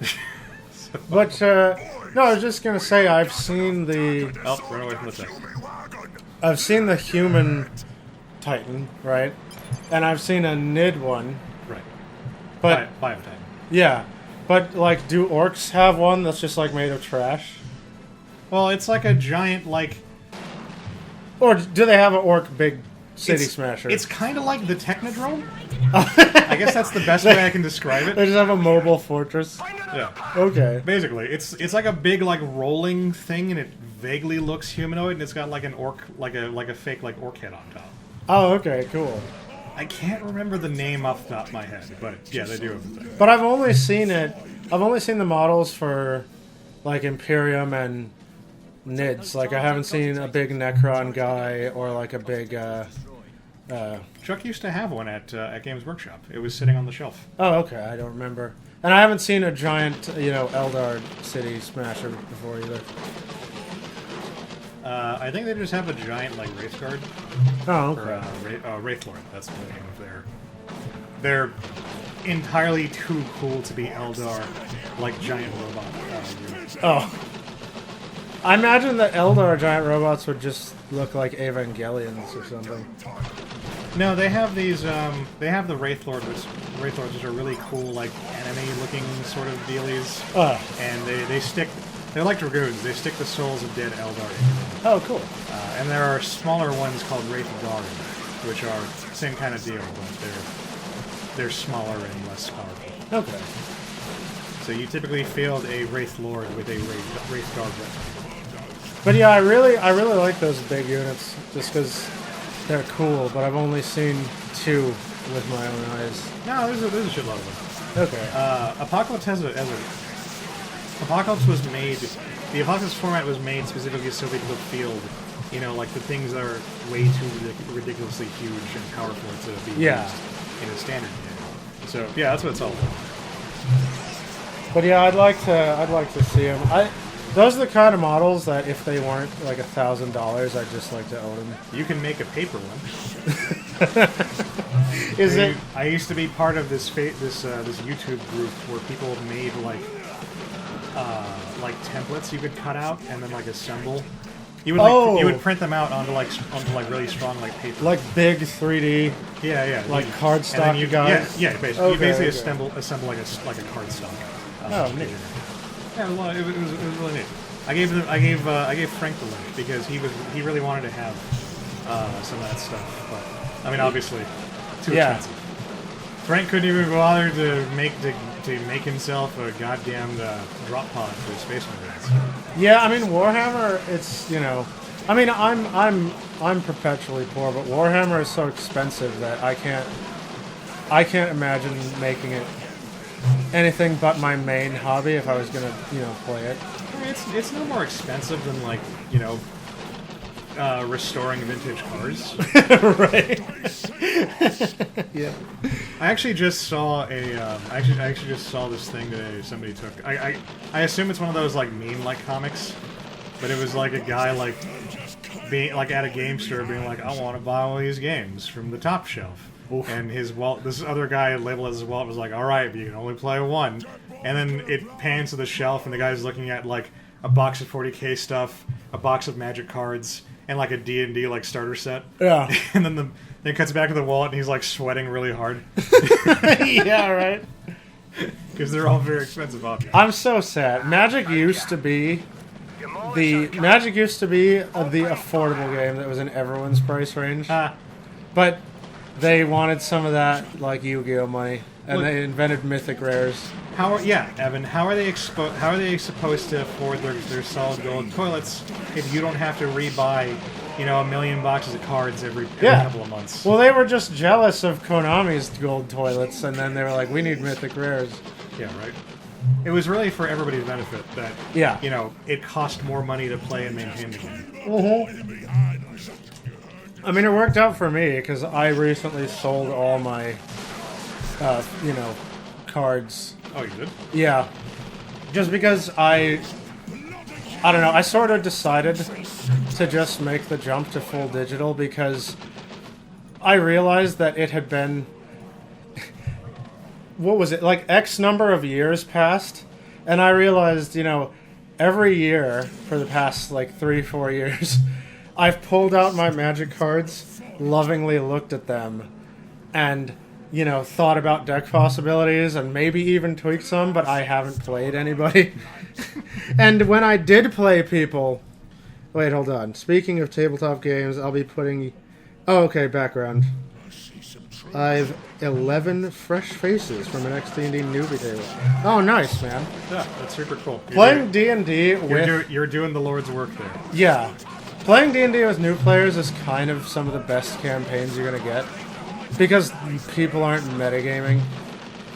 But no, I was just gonna say I've seen the. Oh, run away from the text. I've seen the human Titan, right? And I've seen a Nid one. Right. But Bio Titan. yeah, but like, do orcs have one that's just like made of trash? Well, it's like a giant like. Or do they have an orc big city smasher? It's kind of like the Technodrome. I guess that's the best way I can describe it. They just have a mobile fortress. Yeah. Okay. Basically, it's like a big like rolling thing, and it vaguely looks humanoid, and it's got like an orc, like a fake like orc head on top. Oh, okay, cool. I can't remember the name off the top of my head, but yeah, they do have the thing. But I've only seen the models for like Imperium and Nids. Like I haven't seen a big Necron guy or like a big. Chuck used to have one at Games Workshop. It was sitting on the shelf. Oh, okay. I don't remember. And I haven't seen a giant, Eldar city smasher before either. I think they just have a giant like Wraith Guard. Oh, Or okay. Wraithlord. That's the name of their. They're entirely too cool to be Eldar, like giant robot units. Oh. I imagine that Eldar giant robots would just look like Evangelions or something. No, they have these. They have the Wraith Lords, which are really cool, like enemy-looking sort of dealies. And they stick. They're like dragoons. They stick the souls of dead Eldar into them. Oh, cool. And there are smaller ones called Wraith Guard, which are same kind of deal, but they're smaller and less powerful. Okay. So you typically field a Wraith Lord with a Wraith Guard weapon. But yeah, I really like those big units just because they're cool. But I've only seen 2 with my own eyes. No, there's a shitload of them. Okay. Apocalypse Apocalypse was made. The Apocalypse format was made specifically so people could field, you know, like the things that are way too ridiculously huge and powerful to be used in a standard game. So yeah, that's what it's all about. But yeah, I'd like to see them. Those are the kind of models that if they weren't like $1,000, I'd just like to own them. You can make a paper one. I used to be part of this YouTube group where people made like templates you could cut out and then like assemble. You would print them out onto really strong like paper. Like big 3D. Yeah. Like cardstock. You guys. Yeah. Basically, you basically assemble like a cardstock. Oh, neat. Yeah, it was really neat. I gave Frank the link because he really wanted to have some of that stuff, but I mean obviously too expensive. Frank couldn't even bother to make himself a goddamn drop pod for Space Marines. Yeah, I mean Warhammer. It's I mean I'm perpetually poor, but Warhammer is so expensive that I can't imagine making it anything but my main hobby if I was gonna play it. I mean, it's no more expensive than like restoring vintage cars. Right. Yeah. I actually just saw I actually just saw this thing today. Somebody took. I assume it's one of those like meme-like comics, but it was like a guy like being like at a game store being like, I want to buy all these games from the top shelf. Oof. And his wallet. This other guy labeled as his wallet was like, all right, but you can only play one. And then it pans to the shelf, and the guy's looking at like a box of 40K stuff, a box of Magic cards, and like a D&D like starter set. Yeah. And then it cuts back to the wallet, and he's like sweating really hard. Yeah, right. Because they're all very expensive objects. I'm so sad. Magic used to be the affordable game that was in everyone's price range. But they wanted some of that like Yu-Gi-Oh money, and they invented Mythic Rares. Evan, how are they supposed to afford their solid gold toilets if you don't have to rebuy, 1 million boxes of cards every couple of months? Well, they were just jealous of Konami's gold toilets, and then they were like, we need Mythic Rares. Yeah, right. It was really for everybody's benefit that, it cost more money to play and maintain the game. Mm-hmm. I mean, it worked out for me, because I recently sold all my, cards. Oh, you did? Yeah. Just because I don't know, I sort of decided to just make the jump to full digital because I realized that it had been, what was it, like X number of years passed, and I realized, every year for the past like 3-4 years, I've pulled out my Magic cards, lovingly looked at them, and thought about deck possibilities and maybe even tweaked some, but I haven't played anybody. And when I did play people... Wait, hold on. Speaking of tabletop games, I'll be putting... Oh, okay, background. I've 11 fresh faces from an XD&D newbie table. Oh, nice, man. Yeah, that's super cool. Playing D&D with... You're doing the Lord's work there. Yeah. Playing D&D with new players is kind of some of the best campaigns you're going to get. Because people aren't metagaming.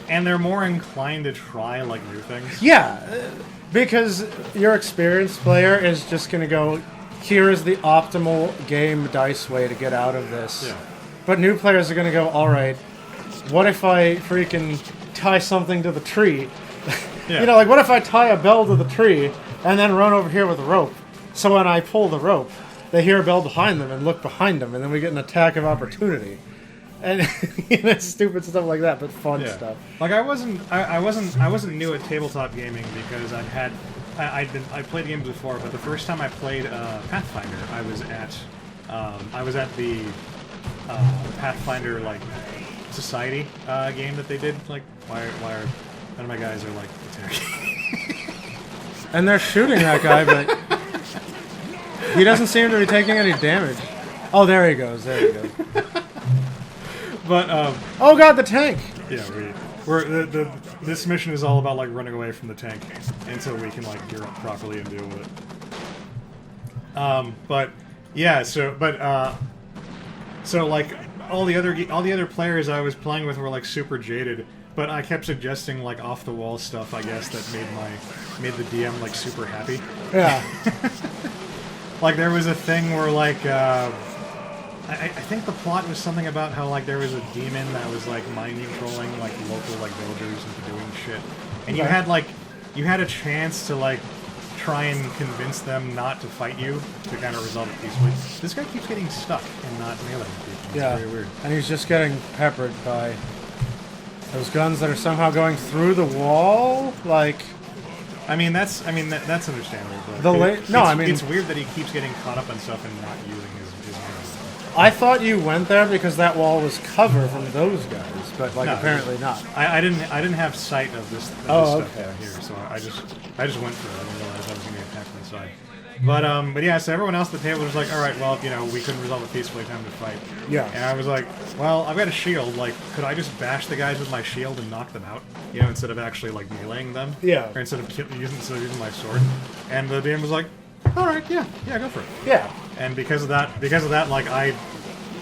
And they're more inclined to try, like, new things. Yeah, because your experienced player is just going to go, here is the optimal game dice way to get out of this. Yeah. But new players are going to go, all right, what if I freaking tie something to the tree? Yeah. Like, what if I tie a bell to the tree and then run over here with a rope? So when I pull the rope, they hear a bell behind them and look behind them, and then we get an attack of opportunity. And stupid stuff like that, but fun stuff. Like I wasn't new at tabletop gaming because I played games before, but the first time I played Pathfinder, I was at the Pathfinder like society game that they did. Like, why are none of my guys are like attacking? And they're shooting that guy, but he doesn't seem to be taking any damage. Oh, there he goes. There he goes. But Oh god, the tank! yeah, this mission is all about like running away from the tank until we can like gear up properly and deal with it. But yeah, so like all the other players I was playing with were like super jaded, but I kept suggesting like off the wall stuff, I guess, that made the DM like super happy. Yeah. Like there was a thing where like I think the plot was something about how like there was a demon that was like mind controlling like local like villagers into doing shit, and you had a chance to like try and convince them not to fight you to kind of resolve it peacefully. This guy keeps getting stuck and not nailing people. It's Yeah. very weird. And he's just getting peppered by those guns that are somehow going through the wall. Like, I mean that's understandable. But it's weird that he keeps getting caught up on stuff and not using his arrows. I thought you went there because that wall was cover from those guys, but like No, apparently not. I didn't have sight of this stuff okay. down here, so I just went for it. I didn't realize I was going to get attacked from the side. But yeah, so everyone else at the table was like, all right, well, we couldn't resolve it peacefully, time to fight. Yeah. And I was like, well, I've got a shield. Like, could I just bash the guys with my shield and knock them out? Instead of actually like meleeing them. Yeah. Or instead of using my sword. And the DM was like, all right, yeah, go for it. Yeah. And because of that, like I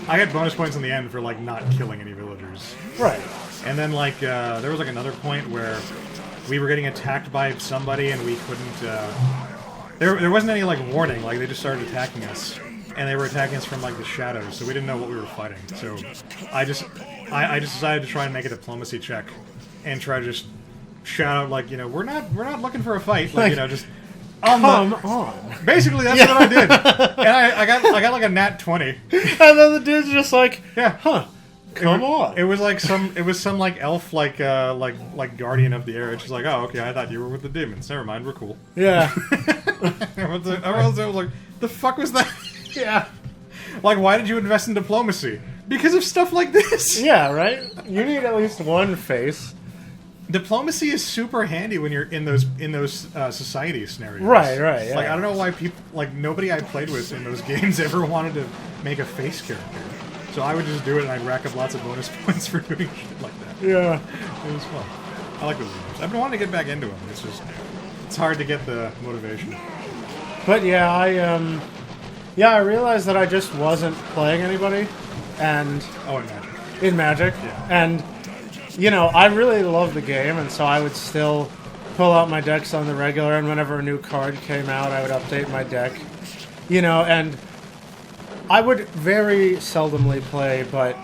got bonus points in the end for like not killing any villagers. Right. And then like there was like another point where we were getting attacked by somebody and we couldn't. There wasn't any like warning. Like they just started attacking us, and they were attacking us from like the shadows, so we didn't know what we were fighting. So I just decided to try and make a diplomacy check and try to just shout out like we're not looking for a fight. Like just. Come on. Basically, that's what I did, and I got like a nat 20. And then the dude's just like, Yeah. huh, come on. It was some like elf like guardian of the air. It's just like, oh, okay, I thought you were with the demons. Never mind, we're cool. Yeah. I was like, the fuck was that? Yeah. Like, why did you invest in diplomacy? Because of stuff like this. Yeah, right? You need at least one face. Diplomacy is super handy when you're in those society scenarios. Right, yeah. Like, I don't know why people like nobody I played with in those games ever wanted to make a face character. So I would just do it and I'd rack up lots of bonus points for doing shit like that. Yeah. It was fun. I like those games. I've been wanting to get back into them. It's hard to get the motivation. But yeah, I realized that I just wasn't playing anybody, and Oh, and Magic. in Magic, Yeah. and I really love the game, and so I would still pull out my decks on the regular, and whenever a new card came out, I would update my deck, and I would very seldomly play, but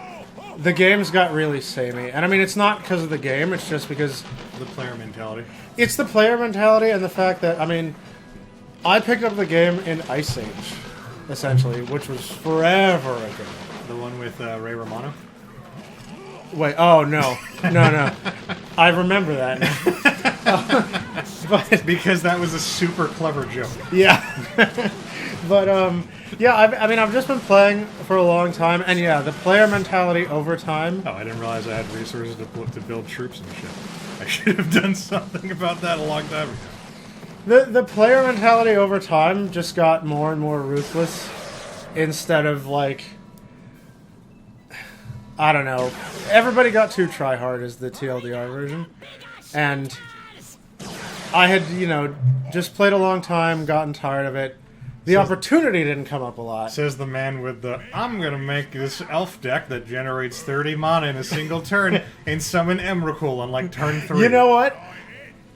the games got really samey, and I mean, it's not because of the game, it's just because The player mentality. it's the player mentality and the fact that, I mean, I picked up the game in Ice Age, essentially, which was forever ago. The one with Ray Romano. Wait, oh, no. No. I remember that now. But, Because that was a super clever joke. yeah. But, yeah, I mean, I've just been playing for a long time, and yeah, the player mentality over time. Oh, I didn't realize I had resources to build troops and shit. I should have done something about that a long time ago. The player mentality over time just got more and more ruthless instead of, like, I don't know. Everybody got too try-hard is the TLDR version. And I had, just played a long time, gotten tired of it. The opportunity didn't come up a lot. Says the man with the, I'm gonna make this elf deck that generates 30 mana in a single turn and summon Emrakul on like turn 3. You know what?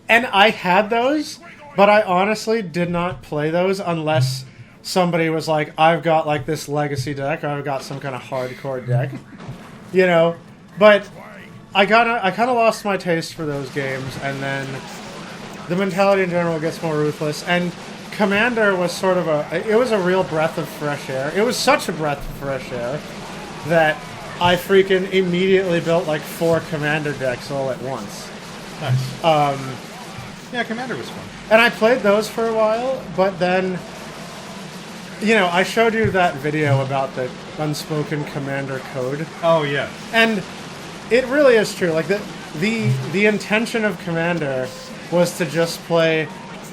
And I had those, but I honestly did not play those unless somebody was like, I've got like this legacy deck, or I've got some kind of hardcore deck. But I kind of lost my taste for those games, and then the mentality in general gets more ruthless. And Commander was sort of it was a real breath of fresh air. It was such a breath of fresh air that I freaking immediately built like 4 Commander decks all at once. Nice. Yeah, Commander was fun. And I played those for a while, but then you know, I showed you that video about the unspoken commander code, Oh yeah. and it really is true. Like the intention of Commander was to just play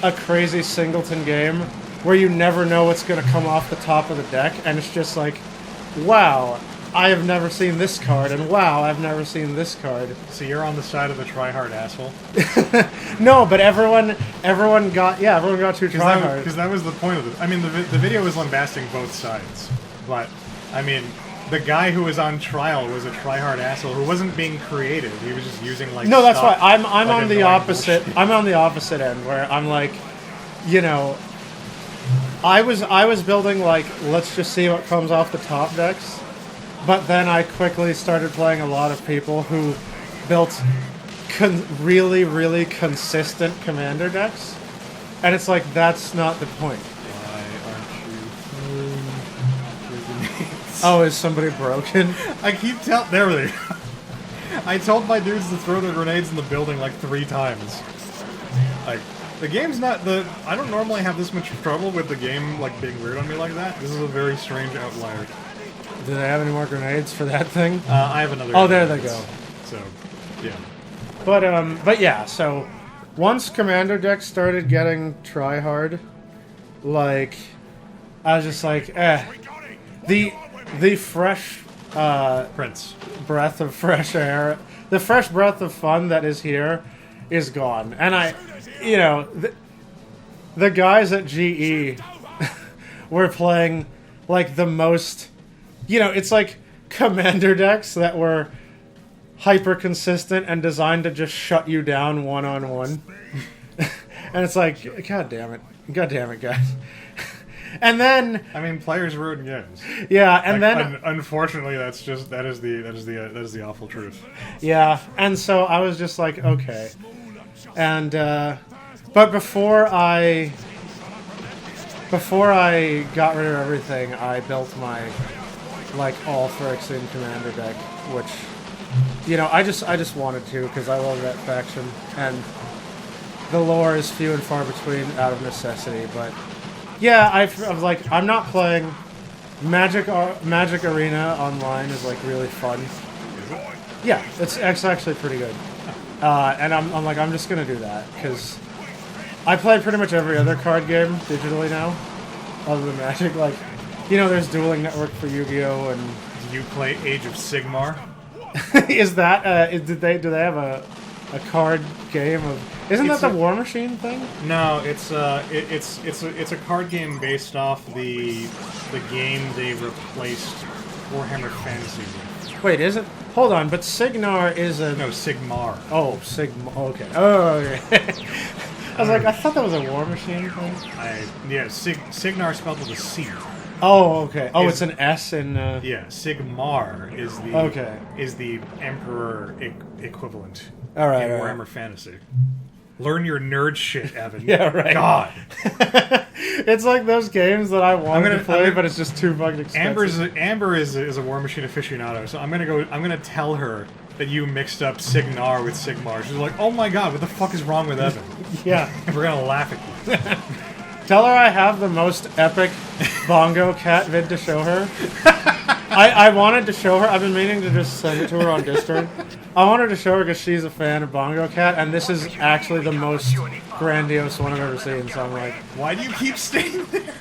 a crazy singleton game where you never know what's going to come off the top of the deck, and it's just like, wow, I have never seen this card, and wow, I've never seen this card. So you're on the side of the tryhard asshole. No, but everyone got to tryhard. Because that was the point of it. I mean, the video was lambasting both sides, but I mean, the guy who was on trial was a tryhard asshole who wasn't being creative. He was just using like. No, that's why stock, I'm like, on the annoying opposite. bullshit. I'm on the opposite end where I'm like, you know, I was building like, let's just see what comes off the top decks, but then I quickly started playing a lot of people who built really, really consistent commander decks, and it's like that's not the point. Why aren't you throwing your grenades? Oh, is somebody broken? I keep there they go. I told my dudes to throw their grenades in the building like 3 times. Like, the game's not I don't normally have this much trouble with the game like being weird on me like that. This is a very strange outlier. Do they have any more grenades for that thing? I have another. Oh, there they grenades. go. So, yeah. But yeah, so once commander decks started getting try hard, like I was just like, the fresh Prince. breath of fresh air, the fresh breath of fun that is here is gone. And you know, the guys at GE were playing like the most, you know, it's like commander decks that were hyper consistent and designed to just shut you down one-on-one. And it's like, god damn it, guys. And then, I mean, players ruin games. yeah, and Like, then unfortunately, that is the awful truth. yeah, and so I was just like, okay. And but before I got rid of everything, I built my like all Phyrexian commander deck, which, you know, I just wanted to because I love that faction, and the lore is few and far between out of necessity. But yeah, I was like, I'm not playing Magic Arena online is like really fun. Yeah, it's actually pretty good. And I'm like, I'm just gonna do that because I play pretty much every other card game digitally now, other than Magic. Like, you know, there's Dueling Network for Yu-Gi-Oh, and Do you play Age of Sigmar? is that do they have a card game of? Isn't It's that the a- War Machine thing? No, it's a card game based off the game they replaced Warhammer Fantasy with. Wait, is it? Hold on, but Signar is a No, Sigmar. oh Sigma. Okay. Oh, okay. I was like, I thought that was a War Machine thing. Signar spelled with a C. Oh, okay. Oh, Is- it's an S in. Yeah, Sigmar is the Emperor equivalent All right, in all right. Warhammer Fantasy. Learn your nerd shit, Evan. Yeah, right. God, It's like those games that I wanted to play, I'm gonna- but it's just too fucking expensive. Amber is a War Machine aficionado, so I'm gonna tell her that you mixed up Signar with Sigmar. She's like, oh my god, what the fuck is wrong with Evan? Yeah. And we're gonna laugh at you. Tell her I have the most epic Bongo Cat vid to show her. I wanted to show her. I've been meaning to just send it to her on Discord. I wanted to show her because she's a fan of Bongo Cat, and this is actually the most grandiose one I've ever seen. So I'm like, Why do you keep staying there?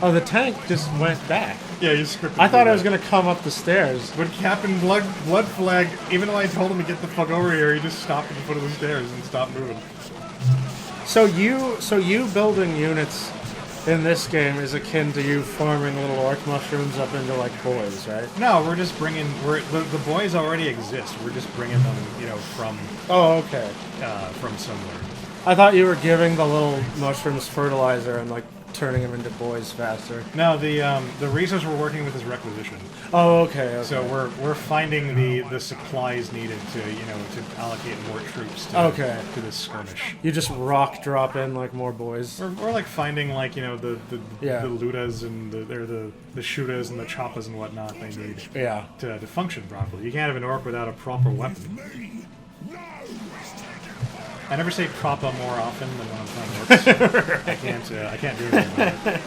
oh, the tank just went back. Yeah, you scripted. I thought it I was gonna come up the stairs. When Captain Blood Flag, even though I told him to get the fuck over here, he just stopped at the foot of the stairs and stopped moving. So you building units in this game is akin to you farming little orc mushrooms up into like boys, right? No, we're just bringing. The boys already exist. We're just bringing them, from Oh, okay. somewhere. I thought you were giving the little mushrooms fertilizer and like turning them into boys faster. No, the resource we're working with is requisition. Oh, okay. So we're finding the supplies needed to allocate more troops to this skirmish. You just rock drop in like more boys. We're like finding the Yeah. lutas and the shootas and the choppas and whatnot they need Yeah. to function properly. You can't have an orc without a proper weapon. I never say proper more often than when I'm playing orcs. I can't do anything about it.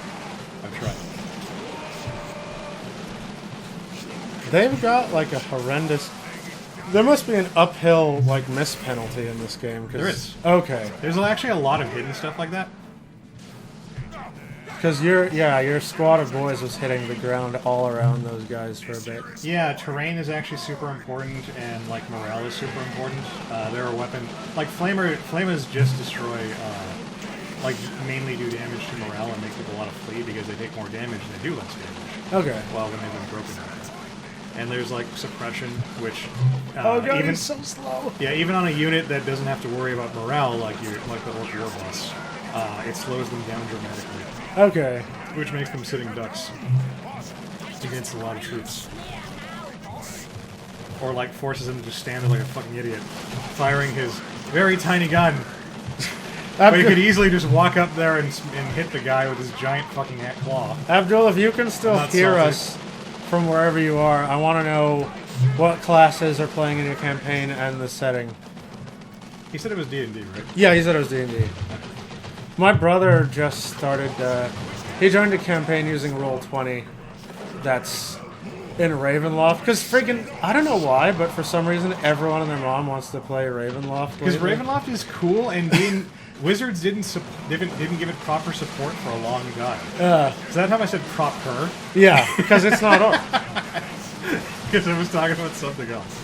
They've got like a horrendous. There must be an uphill like miss penalty in this game. There is. Okay, There's actually a lot of hidden stuff like that. because your squad of boys was hitting the ground all around those guys for a bit. Yeah, terrain is actually super important, and like morale is super important. There are weapons like flamers just destroy, like mainly do damage to morale and make people want to flee because they take more damage and they do less damage. Okay. Well, when they've been broken down. And there's like suppression, which Oh god, even he's so slow. yeah, even on a unit that doesn't have to worry about morale, like the Orc War boss, it slows them down dramatically, Okay. which makes them sitting ducks against a lot of troops. Or like forces him to just stand there like a fucking idiot, firing his very tiny gun. But he could easily just walk up there and hit the guy with his giant fucking claw. Abdul, if you can still Not hear salty. us from wherever you are, I want to know what classes are playing in your campaign and the setting. He said it was D&D, right? Yeah, he said it was D&D. My brother just started, he joined a campaign using Roll20 that's in Ravenloft. Because freaking, I don't know why, but for some reason everyone and their mom wants to play Ravenloft. Because lately. Ravenloft is cool, and Wizards didn't give it proper support for a long time. Is that how I said proper? Yeah, because it's not art. Because I was talking about something else.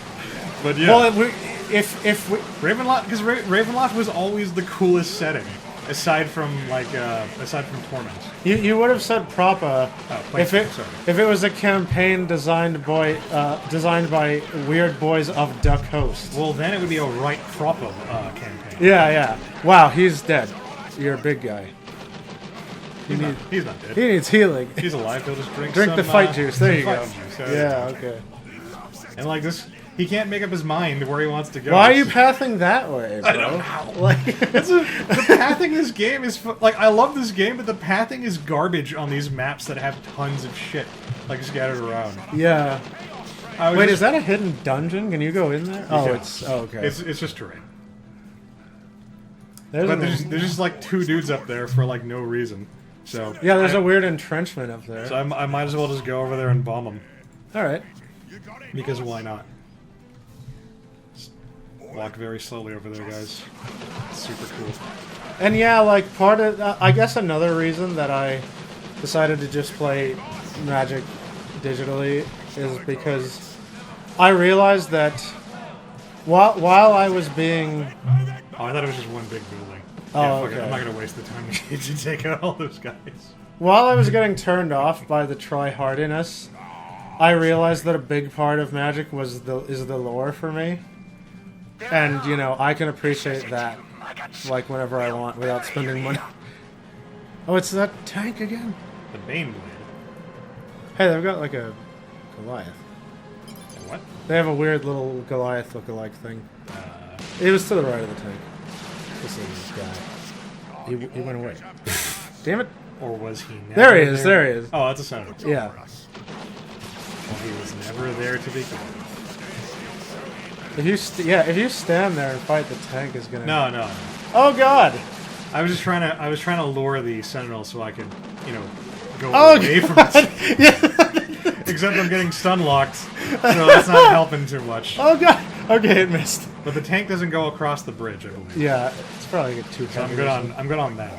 But yeah, Well, if we, Ravenloft, because Ravenloft was always the coolest setting, aside from Torment. you would have said proper if it sorry. if it was a campaign designed by weird boys of Duck Host. Well, then it would be a right proper campaign. Yeah. Wow, he's dead. You're a big guy. He's not dead. He needs healing. He's alive. He'll just drink Drink the some, fight juice. There some you go. fight juice. Yeah, okay. And like this, he can't make up his mind where he wants to go. Why are you pathing that way, bro? I don't know. Like, The pathing in this game is like, I love this game, but the pathing is garbage on these maps that have tons of shit like scattered around. yeah. I was Wait, just- is that a hidden dungeon? Can you go in there? Oh, Yeah. okay. It's just terrain. There's But an- there's just like two dudes up there for like no reason. So yeah, there's a weird entrenchment up there. So I might as well just go over there and bomb them All right. because why not? Just walk very slowly over there, guys. It's super cool. And yeah, like part of, I guess another reason that I decided to just play Magic digitally is because I realized that while I was being, Oh, I thought it was just one big building. Oh, Yeah, fuck it. okay. I'm not gonna waste the time to take out all those guys. while I was getting turned off by the try-hardiness, I realized that a big part of Magic is the lore for me, and you know I can appreciate that, like whenever I want without spending money. Oh, it's that tank again. The Bane Blade. Hey, they've got like a Goliath. What? They have a weird little Goliath look-alike thing. It was to the right of the tank. This is this guy. He went away. Damn it. Or was he never There he is, there he is. Oh, that's a senator. Yeah. Well, he was never there to begin with. If you stand there and fight, the tank is gonna. No. Oh God. I was trying to lure the Sentinel so I could, go Oh away from God. it. Yeah. Except I'm getting stun locked, so that's not helping too much. Oh God. Okay, it missed. But the tank doesn't go across the bridge, I believe. Yeah, it's probably like a 2 So I'm good on that.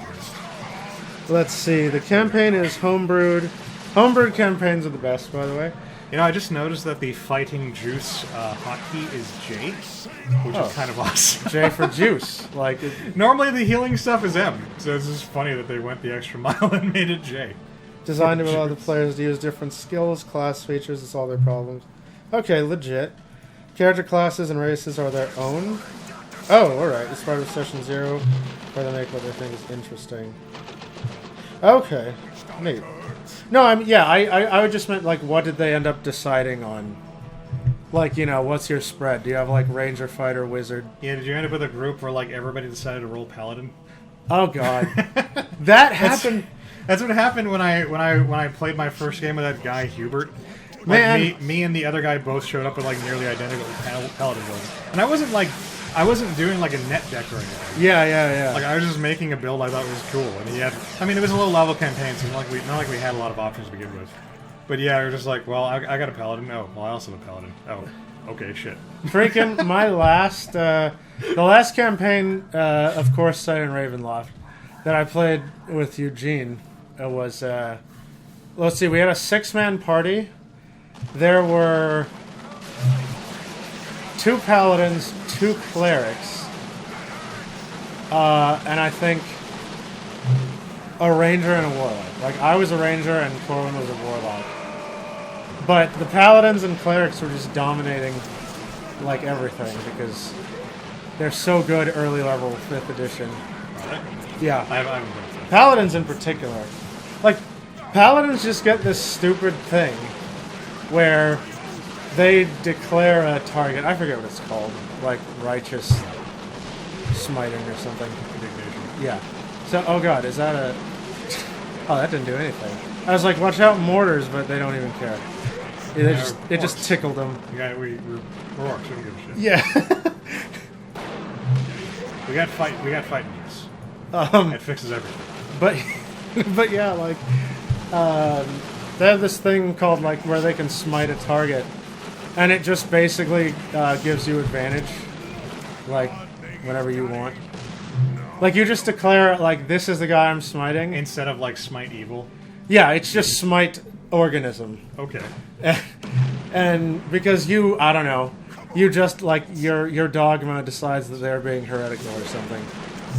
Let's see. The campaign is homebrewed. Homebrewed campaigns are the best, by the way. I just noticed that the fighting juice hotkey is J, which Oh. is kind of awesome. J for juice. Like, Normally the healing stuff is M, so it's just funny that they went the extra mile and made it J. designed to allow the players to use different skills, class features, to solve their problems. Okay, legit. Character classes and races are their own. Oh, alright. It's part of Session 0, where they make what they think is interesting. Okay. Neat. No, I would just meant, like, what did they end up deciding on? Like, what's your spread? Do you have, like, Ranger, Fighter, Wizard? Yeah, did you end up with a group where like everybody decided to roll Paladin? Oh, God. That happened... That's what happened when I played my first game with that guy Hubert. Like, Man. me and the other guy both showed up with like nearly identical Paladin builds, and I wasn't doing like a net deck or anything. Yeah. Like I was just making a build I thought was cool, and he had. I mean, it was a low level campaign, so not like we had a lot of options to begin with. But yeah, you're just like, well, I got a paladin. Oh, well, I also have a paladin. Oh, okay, shit. Freaking my last, the last campaign, of course, set in Ravenloft, that I played with Eugene was, let's see, we had a 6-man party. There were 2 paladins, 2 clerics, and I think a ranger and a warlock. Like, I was a ranger and Corwin was a warlock. But the paladins and clerics were just dominating, like, everything, because they're so good early level 5th edition. Yeah. I haven't played that. Paladins in particular. Like, paladins just get this stupid thing where they declare a target. I forget what it's called. Like, righteous smiting or something. Yeah. So, oh god, is that a... Oh, that didn't do anything. I was like, watch out, mortars, but they don't even care. It just tickled them. Yeah, we're orcs. We don't give a shit. Yeah. We got fighting use. It fixes everything. But yeah, like, they have this thing called, like, where they can smite a target, and it just basically gives you advantage, like, whenever you want. Like, you just declare, like, this is the guy I'm smiting. Instead of like smite evil. Yeah, it's just smite organism. Okay. And because I don't know, you just, like, your dogma decides that they're being heretical or something.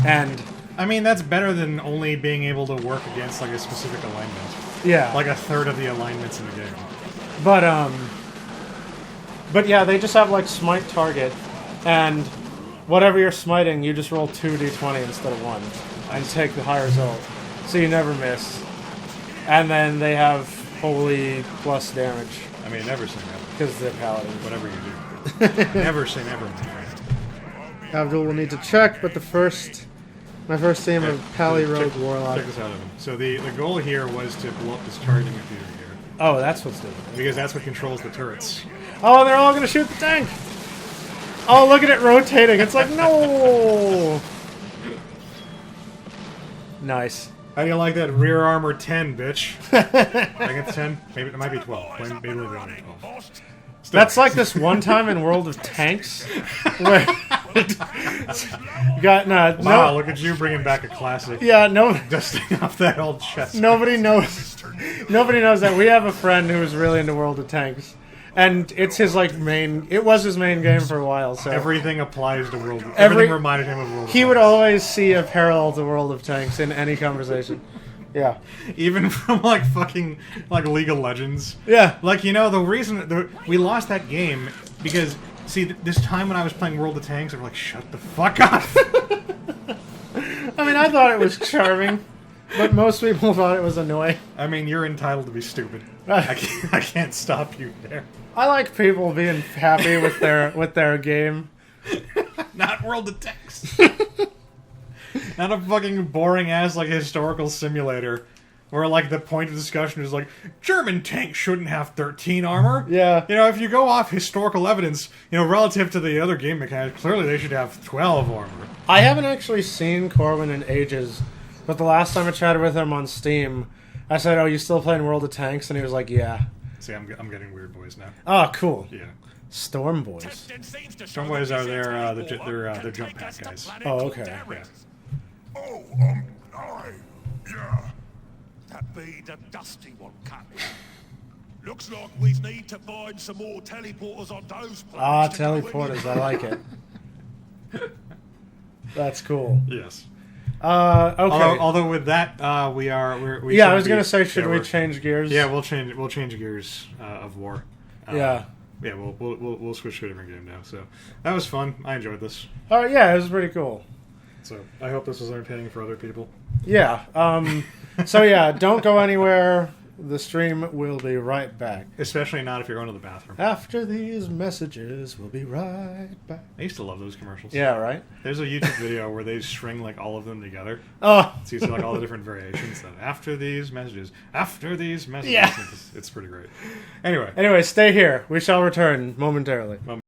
And... I mean, that's better than only being able to work against, like, a specific alignment. Yeah. Like a third of the alignments in the game. But yeah, they just have, like, smite target, and whatever you're smiting, you just roll 2d20 instead of 1, and take the high result. So you never miss. And then they have holy plus damage. I mean, never say never. Because they're paladins. Whatever you do. Never say never, my friend. Abdul will need to check, but my first team of Pally Rogue Warlock. Check this out, Evan. So the goal here was to blow up this charging computer here. Oh, that's what's doing it. Because that's what controls the turrets. Oh, they're all going to shoot the tank! Oh, look at it rotating. It's like, no! Nice. How do you like that rear armor 10, bitch? I think it's 10? Maybe it might be 12. Maybe it'll be only 12. Still. That's like this one time in World of Tanks where you got wow, look at you bringing back a classic. Yeah, no, Dusting off that old chest. nobody knows that we have a friend who is really into World of Tanks, and it's his it was his main game for a while. So everything applies to World. Everything reminded him of World. He would always see a parallel to World of Tanks in any conversation. Yeah. Even from, like, fucking, like, League of Legends. Yeah. Like, you know, the reason we lost that game, because, see, this time when I was playing World of Tanks, they were like, shut the fuck up! I mean, I thought it was charming, but most people thought it was annoying. I mean, you're entitled to be stupid. I can't stop you there. I like people being happy with their game. Not World of Tanks. Not a fucking boring ass, like, historical simulator where, like, the point of discussion is like, German tanks shouldn't have 13 armor. Yeah. You know, if you go off historical evidence, you know, relative to the other game mechanics, clearly they should have 12 armor. I haven't actually seen Corwin in ages, but the last time I chatted with him on Steam, I said, "Oh, you still playing World of Tanks?" And he was like, "Yeah." See, I'm getting weird boys now. Oh, cool. Yeah. Storm Boys. Storm Boys are they're jump pack guys. Oh, okay. Yeah. Oh, aye. Yeah. That be the dusty one, Captain. Looks like we need to find some more teleporters on those planets. Ah, to go in. teleporters. I like it. That's cool. Yes. Okay. Although with that, we I was gonna say, should we change gears? Yeah, we'll change gears of war. Yeah. Yeah, we'll switch to a different game now. So that was fun. I enjoyed this. Oh, yeah, it was pretty cool. So I hope this was entertaining for other people. Yeah. So yeah, don't go anywhere. The stream will be right back. Especially not if you're going to the bathroom. After these messages, we'll be right back. I used to love those commercials. Yeah, right? There's a YouTube video where they string, like, all of them together. Oh. So you see, like, all the different variations. After these messages. Yeah. It's pretty great. Anyway, Anyway, stay here. We shall return momentarily.